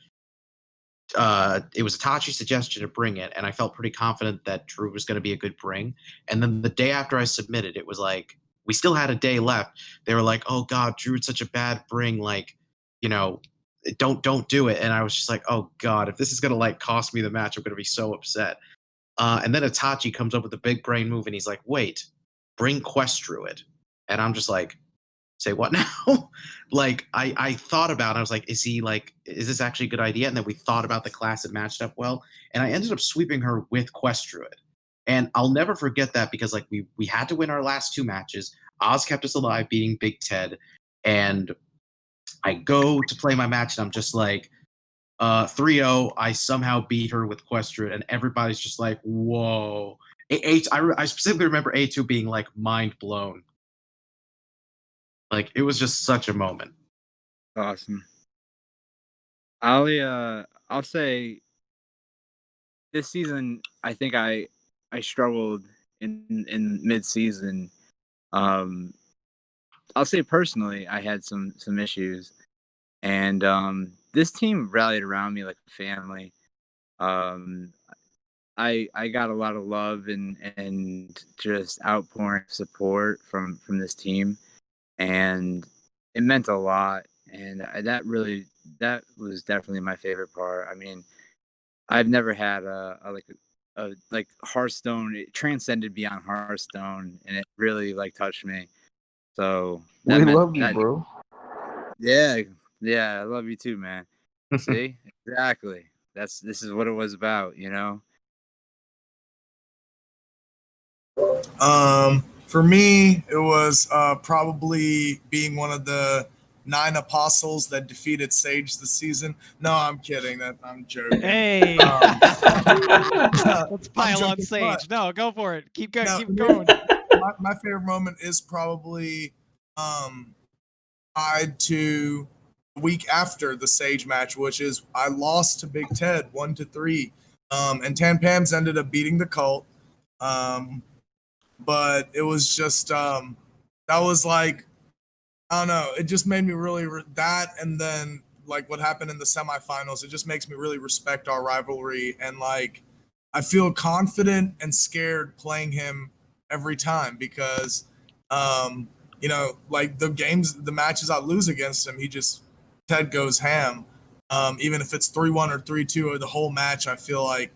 it was a Tachi suggestion to bring it, and I felt pretty confident that Druid was going to be a good bring. And then the day after I submitted, it was like we still had a day left. They were like, "Oh God, Druid's such a bad bring, like, you know, don't do it." And I was just like, "Oh God, if this is going to like cost me the match, I'm going to be so upset." And then Itachi comes up with a big brain move, and he's like, "Wait, bring Quest Druid," and I'm just like, "Say what now?" Like I thought about it. I was like, is this actually a good idea? And then we thought about the class that matched up well, and I ended up sweeping her with Quest Druid. And I'll never forget that because like we had to win our last 2 matches. Oz kept us alive, beating Big Ted, and I go to play my match, and I'm just like, 3-0, I somehow beat her with Quest Druid, and everybody's just like, whoa. I specifically remember A2 being like mind blown. Like it was just such a moment. Awesome. I'll say this season I think I struggled in mid season. I'll say personally I had some issues, and this team rallied around me like a family. Um, I got a lot of love and just outpouring support from this team, and it meant a lot. And that was definitely my favorite part. I mean, I've never had a like Hearthstone. It transcended beyond Hearthstone, and it really like touched me. So that We meant love you, that. bro. Yeah, yeah, I love you too, man. See, exactly. This is what it was about, you know. For me, it was probably being one of the 9 apostles that defeated Sage this season. No, I'm kidding. That I'm joking. Hey, let's pile on joking, Sage. No, go for it. Keep going. No, Keep going. my favorite moment is probably tied to the week after the Sage match, which is I lost to Big Ted 1-3, and Tan Pams ended up beating the Cult. But it was just that was like, I don't know, it just made me really that, and then like what happened in the semifinals, it just makes me really respect our rivalry, and like I feel confident and scared playing him every time because like the matches I lose against him, Ted goes ham. Even if it's 3-1 or 3-2 or the whole match, I feel like,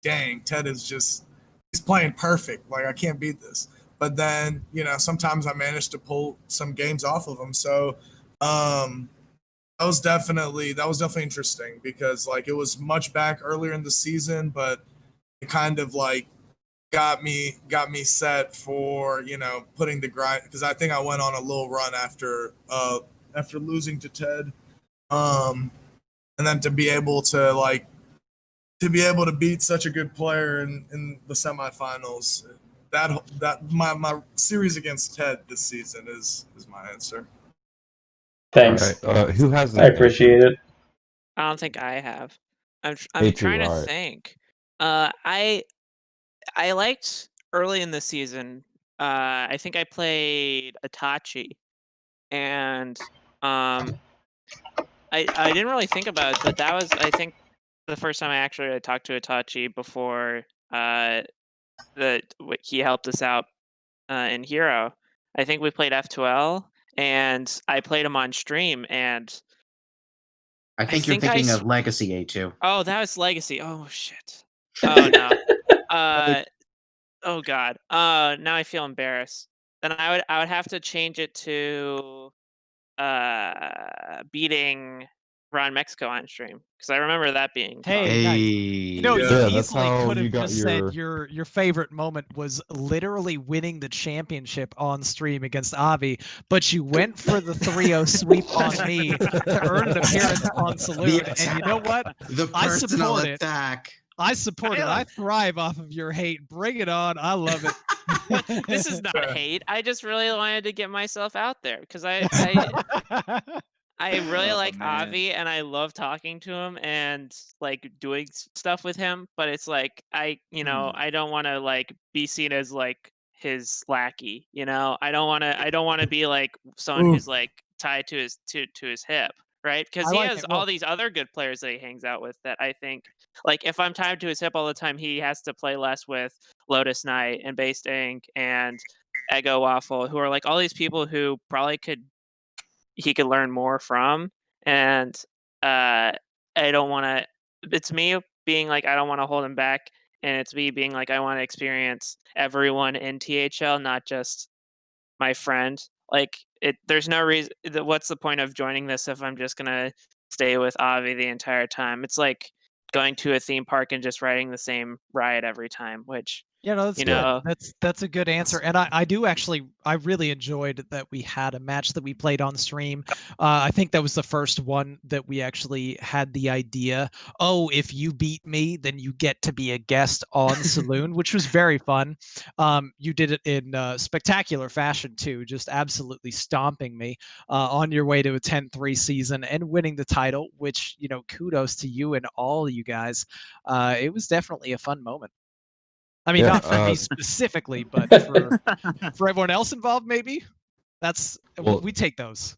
dang, Ted is just he's playing perfect. Like I can't beat this. But then, sometimes I manage to pull some games off of him. So that was definitely interesting because like it was much back earlier in the season, but it kind of like got me set for putting the grind, because I think I went on a little run after losing to Ted, and then to be able to beat such a good player in the semifinals, that my series against Ted this season is my answer. Thanks. All right, who has I appreciate it. I don't think I have. I'm A2, trying to alright. think. I liked early in the season. I think I played Itachi, and I didn't really think about it, but that was, I think, the first time I actually talked to Itachi before he helped us out in Hero. I think we played F2L, and I played him on stream, and I think you're thinking of Legacy A2. Oh, that was Legacy. Oh shit. Oh no. Oh god. Now I feel embarrassed. Then I would have to change it to beating RonMexico on stream, because I remember that being fun. Hey, nice. You know, Yeah. you Yeah, that's easily how could you have got just said your favorite moment was literally winning the championship on stream against Avi, but you went for the 3-0 sweep on me to earn an appearance on Saloon. And you know what? The I personal support it. attack. I support it. I I thrive off of your hate. Bring it on. I love it. This is not hate. I just really wanted to get myself out there, because I really Oh, like man. Avi, and I love talking to him and like doing stuff with him. But it's like I don't want to like be seen as like his lackey. I don't want to be like someone who's like tied to his hip, right? Because I he like has it. all Well, these other good players that he hangs out with that I think, like, if I'm tied to his hip all the time, he has to play less with Lotus Knight and Based Ink and Ego Waffle, who are like all these people who probably he could learn more from. And I don't want to, it's me being like, I don't want to hold him back, and it's me being like, I want to experience everyone in THL, not just my friend. Like, there's no reason, what's the point of joining this if I'm just gonna stay with Avi the entire time? It's like going to a theme park and just riding the same ride every time, which yeah, no, that's you good. know That's a good answer, and I do actually, I really enjoyed that we had a match that we played on stream. I think that was the first one that we actually had the idea. Oh, if you beat me, then you get to be a guest on Saloon, which was very fun. You did it in spectacular fashion too, just absolutely stomping me on your way to a 10-3 season and winning the title. Which, kudos to you and all you guys. It was definitely a fun moment. I mean, Yeah, not for me specifically, but for everyone else involved, maybe. That's Well- we take those.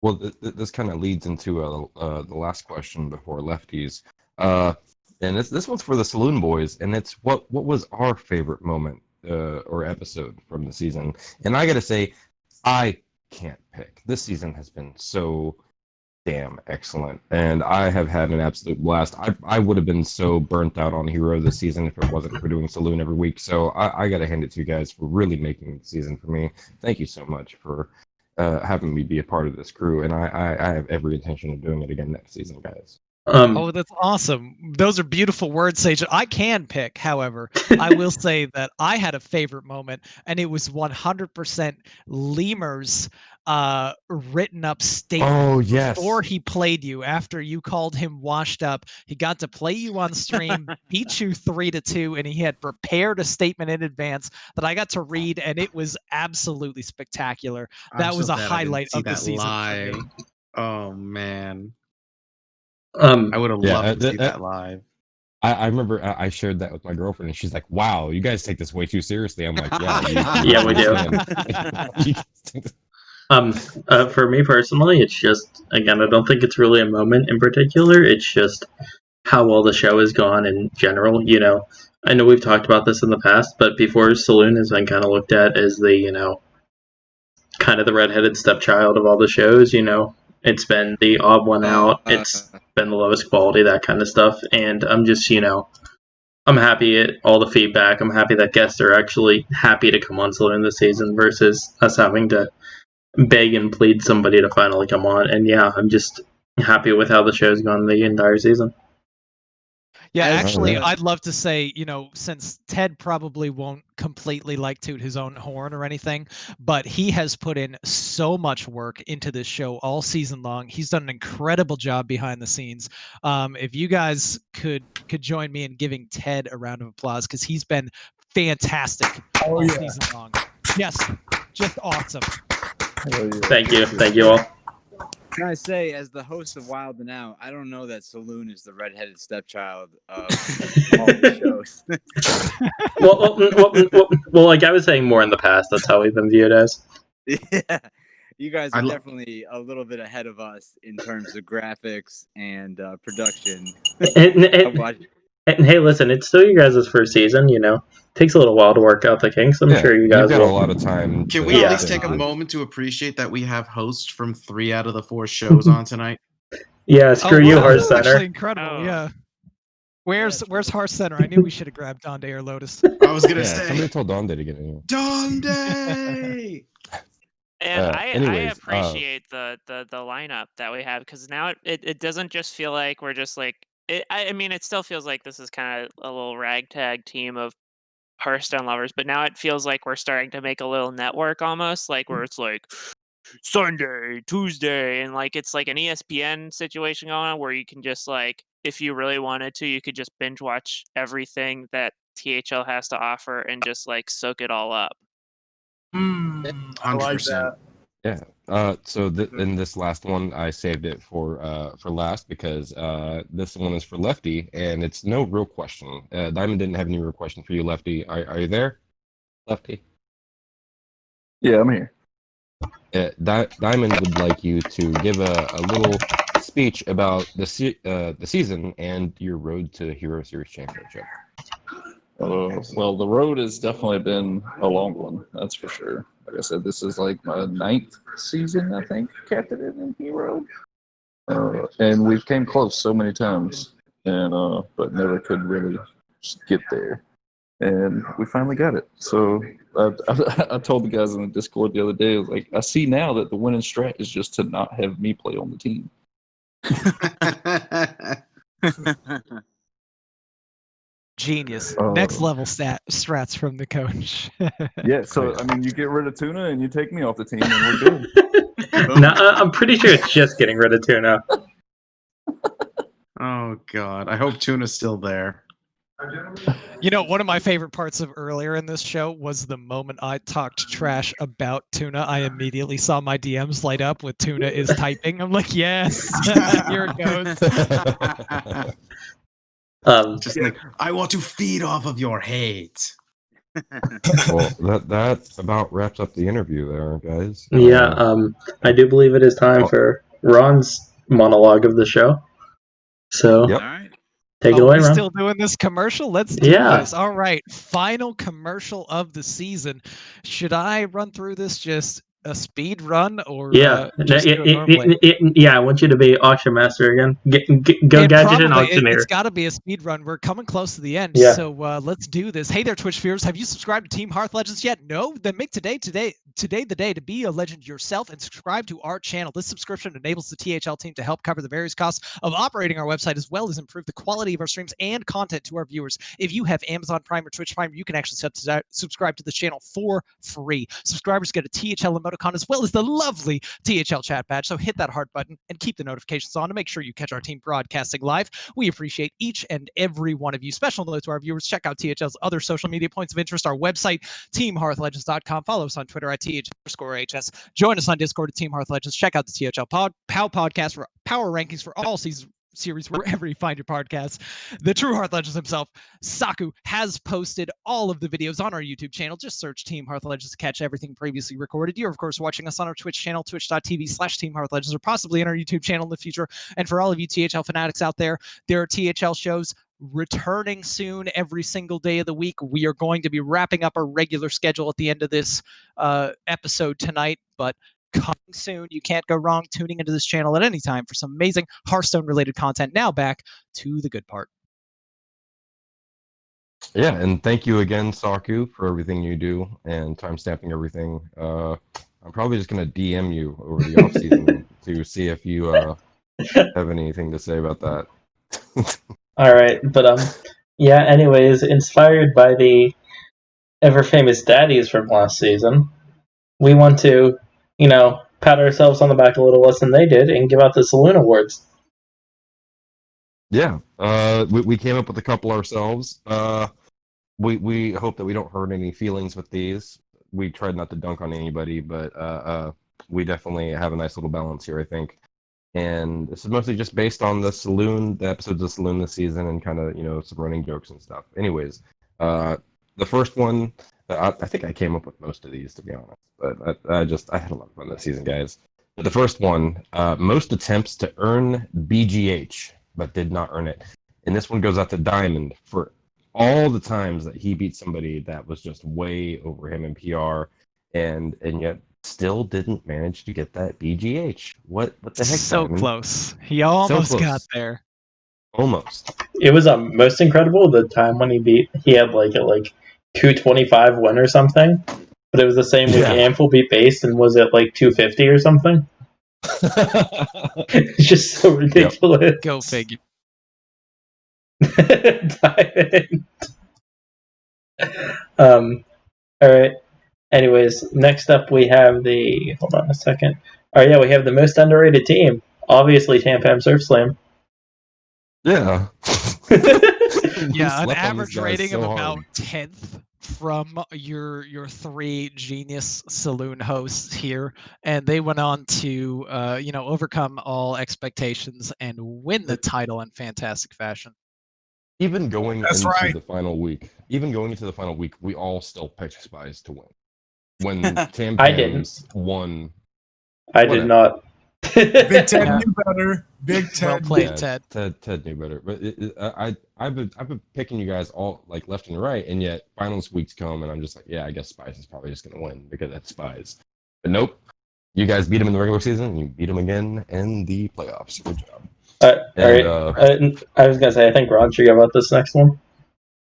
Well, this kind of leads into the last question before lefties, and this one's for the Saloon Boys, and it's what was our favorite moment or episode from the season? And I gotta say, I can't pick. This season has been so damn excellent, and I have had an absolute blast. I would have been so burnt out on Hero this season if it wasn't for doing Saloon every week. So I gotta hand it to you guys for really making the season for me. Thank you so much for having me be a part of this crew, and I have every intention of doing it again next season, guys. Oh, that's awesome. Those are beautiful words, Sage. I can pick, however. I will say that I had a favorite moment, and it was 100% Lemur's written up statement Oh yes. before he played you, after you called him washed up. He got to play you on stream, beat you 3-2, and he had prepared a statement in advance that I got to read, and it was absolutely spectacular. That was a highlight of the season for me. live. Oh man, Um, I would have Yeah, loved to see that live. I remember I shared that with my girlfriend, and she's like, "Wow, you guys take this way too seriously." I'm like, "Yeah, Yeah, we do. For me personally, it's just, again, I don't think it's really a moment in particular. It's just how well the show has gone in general. I know we've talked about this in the past, but before Saloon has been kind of looked at as the, kind of the redheaded stepchild of all the shows. It's been the odd one out. It's been the lowest quality, that kind of stuff. And I'm just, I'm happy at all the feedback. I'm happy that guests are actually happy to come on Saloon this season versus us having to beg and plead somebody to finally come on. And yeah, I'm just happy with how the show's gone the entire season. Yeah, As actually, the- I'd love to say, since Ted probably won't completely like toot his own horn or anything, but he has put in so much work into this show all season long. He's done an incredible job behind the scenes. If you guys could join me in giving Ted a round of applause, because he's been fantastic all season long. Yes, just awesome. Thank you all. Can I say, as the host of Wild and Out, I don't know that Saloon is the redheaded stepchild of all the shows. well, like I was saying more in the past, that's how we've been viewed as. Yeah, you guys are definitely a little bit ahead of us in terms of graphics and production. And hey, listen, it's still you guys' first season, you know. It takes a little while to work out the kinks. I'm sure you guys you've got will. a lot of time. Can we at least take a moment to appreciate that we have hosts from 3 out of the 4 shows on tonight? Yeah, screw you, Hearth Center. Actually incredible, yeah. Where's Hearth Center? I knew we should have grabbed Donde or Lotus. I was gonna say somebody told Donde to get in. Donde! And I anyways, appreciate the lineup that we have, because now it doesn't just feel like we're just like I mean, it still feels like this is kind of a little ragtag team of Hearthstone lovers, but now it feels like we're starting to make a little network almost, like where it's like Sunday, Tuesday, and like it's like an ESPN situation going on where you can just like, if you really wanted to, you could just binge watch everything that THL has to offer and just like soak it all up. I like that. Yeah. So in this last one, I saved it for last because this one is for Lefty, and it's no real question. Diamond didn't have any real question for you, Lefty. Are you there, Lefty? Yeah, I'm here. Diamond would like you to give a little speech about the season and your road to Hero Series Championship. Well, the road has definitely been a long one, that's for sure. Like I said, this is like my 9th season, I think, captaining in Hero. And we've came close so many times, and but never could really get there. And we finally got it. So I told the guys in the Discord the other day, I was like, I see now that the winning strat is just to not have me play on the team. Genius. Next level strats from the coach. Yeah, so I mean, you get rid of Tuna and you take me off the team, and we're good. No, I'm pretty sure it's just getting rid of Tuna. Oh God, I hope Tuna's still there. You know, one of my favorite parts of earlier in this show was the moment I talked trash about Tuna. I immediately saw my DMs light up with Tuna is typing. I'm like, yes, here it goes. Just like, I want to feed off of your hate. Well, that about wraps up the interview there, guys. Yeah, I do believe it is time for Ron's monologue of the show. So, take it away, Ron. Ron. Still doing this commercial? Let's do this. All right, final commercial of the season. Should I run through this just a speed run or yeah, I want you to be auction master again. Go gadget and auctioneer. It's got to be a speed run. We're coming close to the end, so let's do this. Hey there, Twitch viewers. Have you subscribed to Team Hearth Legends yet? No? Then make today the day to be a legend yourself and subscribe to our channel. This subscription enables the THL team to help cover the various costs of operating our website, as well as improve the quality of our streams and content to our viewers. If you have Amazon Prime or Twitch Prime, you can actually subscribe to this channel for free. Subscribers get a THL emoticon as well as the lovely THL chat badge. So hit that heart button and keep the notifications on to make sure you catch our team broadcasting live. We appreciate each and every one of you. Special note to our viewers, check out THL's other social media points of interest, our website, teamhearthlegends.com. Follow us on Twitter at TH_HS. Join us on Discord at Team Hearth Legends. Check out the THL POW podcast for power rankings for all series wherever you find your podcasts. The true Hearth Legends himself, Saku, has posted all of the videos on our YouTube channel. Just search Team Hearth Legends to catch everything previously recorded. You're, of course, watching us on our Twitch channel, twitch.tv/Team Hearth Legends, or possibly in our YouTube channel in the future. And for all of you THL fanatics out there, there are THL shows returning soon every single day of the week. We are going to be wrapping up our regular schedule at the end of this episode tonight, but coming soon. You can't go wrong tuning into this channel at any time for some amazing Hearthstone-related content. Now back to the good part. Yeah, and thank you again, Saku, for everything you do and timestamping everything. I'm probably just going to DM you over the off-season to see if you have anything to say about that. All right, but yeah, anyways, inspired by the ever-famous daddies from last season, we want to, pat ourselves on the back a little less than they did and give out the Saloon Awards. Yeah, we came up with a couple ourselves. we hope that we don't hurt any feelings with these. We tried not to dunk on anybody, but we definitely have a nice little balance here, I think. And this is mostly just based on the episodes of Saloon this season, and kind of some running jokes and stuff. Anyways, the first one, I think I came up with most of these, to be honest, but I had a lot of fun this season, guys. But the first one, most attempts to earn BGH, but did not earn it. And this one goes out to Diamond for all the times that he beat somebody that was just way over him in PR, and yet still didn't manage to get that BGH. What the heck? So Diamond? close. He almost close. got there. Almost. It was most incredible the time when he had like a 225 win or something, but it was the same week Anvil beat Base, and was it like 250 or something? It's just so ridiculous. Yep. Go figure. Diamond. All right. Anyways, next up we have hold on a second. Oh yeah, we have the most underrated team. Obviously, Tam Surf Slam. Yeah. Yeah, an average rating of about 10th from your three genius saloon hosts here, and they went on to overcome all expectations and win the title in fantastic fashion. Even going into the final week, we all still picked Spies to win. When Tam won, I did not. Big Ted knew better. Big Ted. Well played, Ted. Ted knew better. But I've been picking you guys all like left and right, and yet finals weeks come, and I'm just like, yeah, I guess Spies is probably just gonna win because that's Spies. But nope, you guys beat him in the regular season, and you beat him again in the playoffs. Good job. All right. I was gonna say, I think Ron should go about this next one.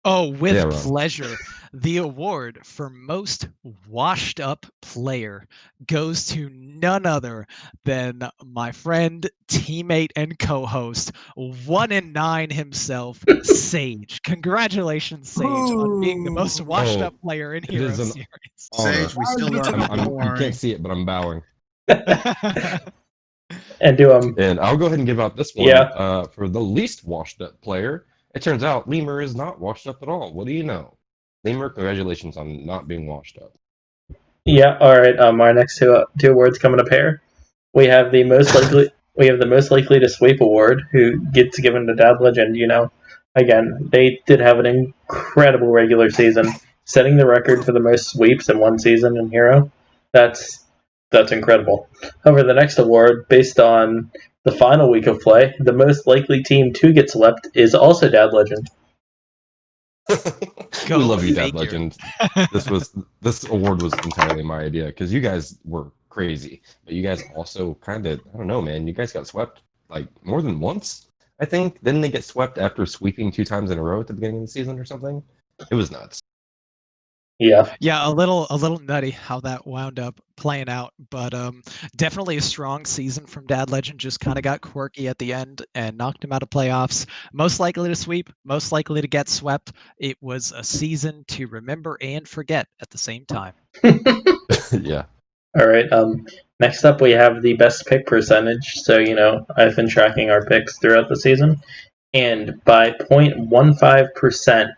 Oh, with pleasure. The award for most washed up player goes to none other than my friend, teammate, and co-host, 1-9 himself, Sage. Congratulations, Sage, on being the most washed up player in Hero Series. Sage, we still love you. You can't see it, but I'm bowing. And And I'll go ahead and give out this one. Yeah. For the least washed up player, it turns out Lemur is not washed up at all. What do you know? Lemur, congratulations on not being washed up. Yeah. All right. Our next two awards coming up here. We have the most likely. We have the most likely to sweep award, who gets given to Dad Legend. Again, they did have an incredible regular season, setting the record for the most sweeps in one season in Hero. That's incredible. However, the next award, based on the final week of play, the most likely team to get swept is also Dad Legend. We love you, Dad Legend. This award was entirely my idea because you guys were crazy, but you guys also kind of, I don't know, man. You guys got swept like more than once, I think. Didn't they get swept after sweeping 2 times in a row at the beginning of the season or something? It was nuts. Yeah. Yeah, a little nutty how that wound up playing out, but definitely a strong season from Dad Legend. Just kind of got quirky at the end and knocked him out of playoffs. Most likely to sweep, most likely to get swept. It was a season to remember and forget at the same time. Yeah. All right. Next up, we have the best pick percentage. So I've been tracking our picks throughout the season, and by 0.15%.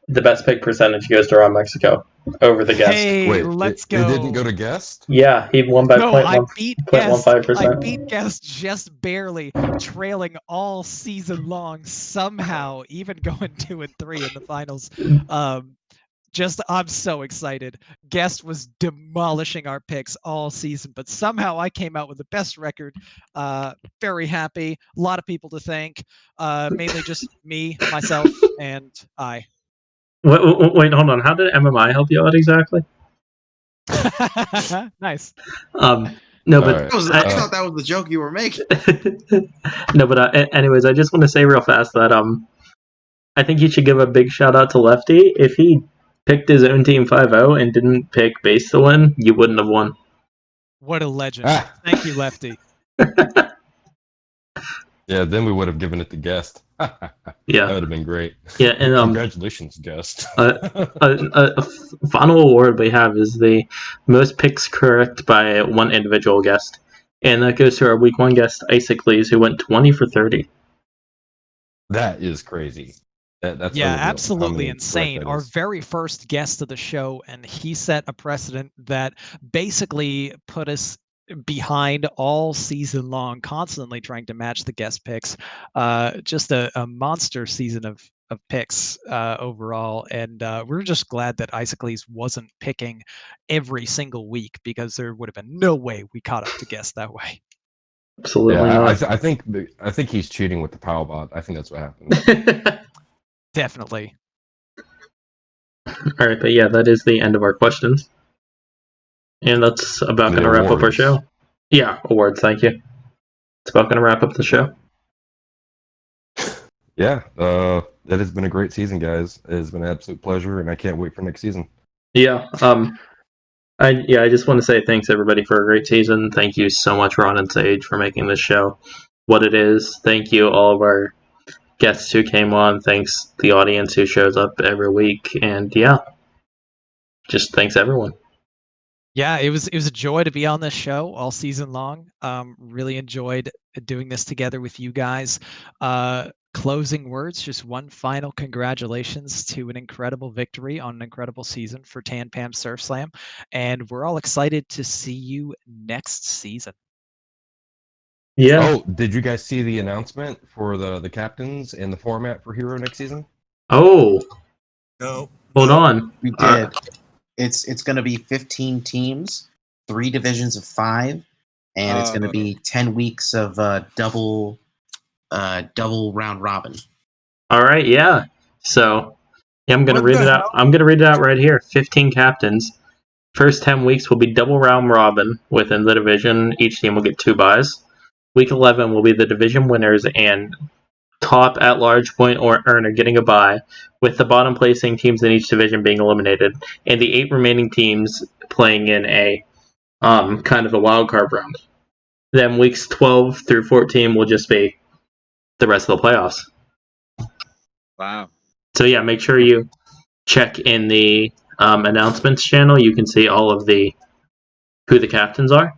The best pick percentage goes to RonMexico over the guest. Hey, Wait, let's go. It didn't go to guest? Yeah, he won by I beat guest. 0.15%. I beat guest just barely, trailing all season long somehow, even going 2-3 in the finals. I'm so excited. Guest was demolishing our picks all season, but somehow I came out with the best record. Very happy. A lot of people to thank. Mainly just me, myself, and I. Wait, hold on. How did MMI help you out exactly? Nice. No, but I thought that was the joke you were making. No, but anyways, I just want to say real fast that I think you should give a big shout out to Lefty. If he picked his own team 5-0 and didn't pick Base to win, you wouldn't have won. What a legend! Thank you, Lefty. Yeah, then we would have given it to guest. Yeah, that would have been great. Yeah, and congratulations, guest. A final award we have is the most picks correct by one individual guest, and that goes to our week 1 guest, Isaac Lees, who went 20 for 30. That is crazy. That's Yeah, unreal how absolutely many insane. correct that Our is. very first guest of the show, and he set a precedent that basically put us behind all season long, constantly trying to match the guest picks. Just a monster season of picks overall, and we're just glad that Isocles wasn't picking every single week because there would have been no way we caught up to guests that way. Absolutely Yeah, not. I think he's cheating with the Powbot. I think that's what happened. Definitely. All right, but yeah, that is the end of our questions. And that's about The going to wrap up our awards. show. Yeah, awards, thank you. It's about going to wrap up the show. Yeah, that has been a great season, guys. It has been an absolute pleasure, and I can't wait for next season. Yeah, I just want to say thanks everybody for a great season. Thank you so much, Ron and Sage, for making this show what it is. Thank you all of our guests who came on. Thanks the audience who shows up every week. And yeah, just thanks everyone. Yeah, it was a joy to be on this show all season long. Really enjoyed doing this together with you guys. Closing words, just one final congratulations to an incredible victory on an incredible season for Tan Pam Surf Slam, and we're all excited to see you next season. Yeah. Oh, did you guys see the announcement for the captains and the format for Hero next season? Oh, No. hold on. We did. It's going to be 15 teams, 3 divisions of 5, and it's going to be 10 weeks of double round robin. All right, yeah. So yeah, I'm gonna What read the it out. hell? I'm gonna read it out right here. 15 captains. First 10 weeks will be double round robin within the division. Each team will get 2 buys. Week 11 will be the division winners and top at large point or earner getting a bye, with the bottom placing teams in each division being eliminated, and the 8 remaining teams playing in a kind of a wild card round. Then weeks 12 through 14 will just be the rest of the playoffs. Wow. So yeah, make sure you check in the announcements channel. You can see all of who the captains are.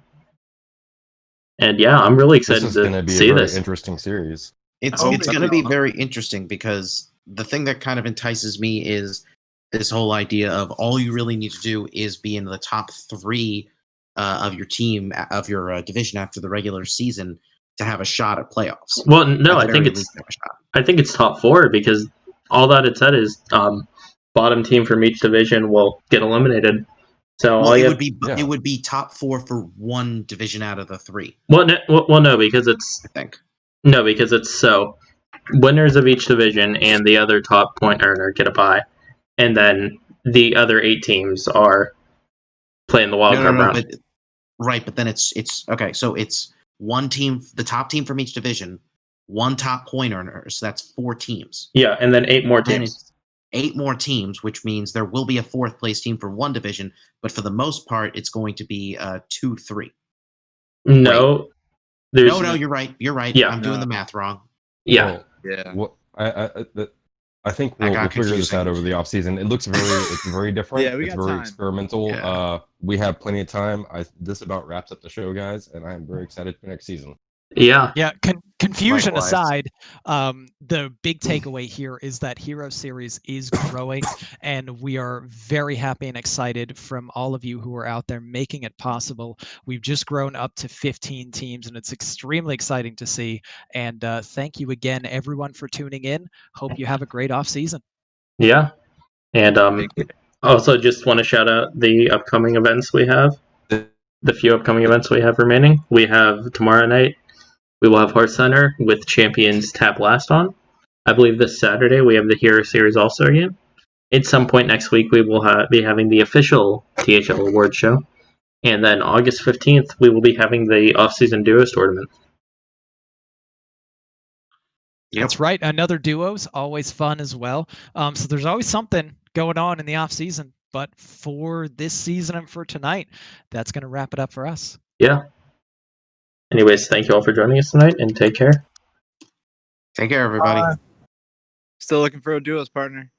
And yeah, I'm really This excited is going to to be a see very this. interesting series. It's Oh, going to yeah. be very interesting because the thing that kind of entices me is this whole idea of all you really need to do is be in the top 3 of your team of your division after the regular season to have a shot at playoffs. Well, no, At the I think very it's least have a shot. I think it's top 4 because all that it said is bottom team from each division will get eliminated. So Well, all it you would have, be Yeah. it would be top 4 for one division out of the 3. well, no, because it's I think. no, because it's so winners of each division and the other top point earner get a bye, and then the other 8 teams are playing the wild card round. But right, but then it's okay. So it's one team, the top team from each division, one top point earner. So that's 4 teams. Yeah, and then 8 more Then teams. it's 8 more teams, which means there will be a 4th place team for one division, but for the most part, it's going to be 2-3. No, there's No, you're right. You're right. Yeah. I'm doing No. the math wrong. yeah. Well, Yeah. what I think That we'll got figure this confusing. out over the off season. It looks it's very different. Yeah, we it's got very time. experimental. Yeah. We have plenty of time. This about wraps up the show, guys, and I am very excited for next season. Yeah. Yeah, confusion Likewise. aside, the big takeaway here is that Hero Series is growing, and we are very happy and excited from all of you who are out there making it possible. We've just grown up to 15 teams, and it's extremely exciting to see. And thank you again, everyone, for tuning in. Hope you have a great off season. Yeah. And Thank you. also just want to shout out the upcoming events we have. The few upcoming events we have remaining. We have tomorrow night. We will have Heart Center with Champions Tap Last on. I believe this Saturday we have the Hero Series All-Star game. At some point next week we will be having the official THL Awards show. And then August 15th we will be having the off-season duos tournament. Yep. That's right. Another duos, always fun as well. So there's always something going on in the off season. But for this season and for tonight, that's going to wrap it up for us. Yeah. Anyways, thank you all for joining us tonight, and take care. Take care, everybody. Bye. Still looking for a duos partner.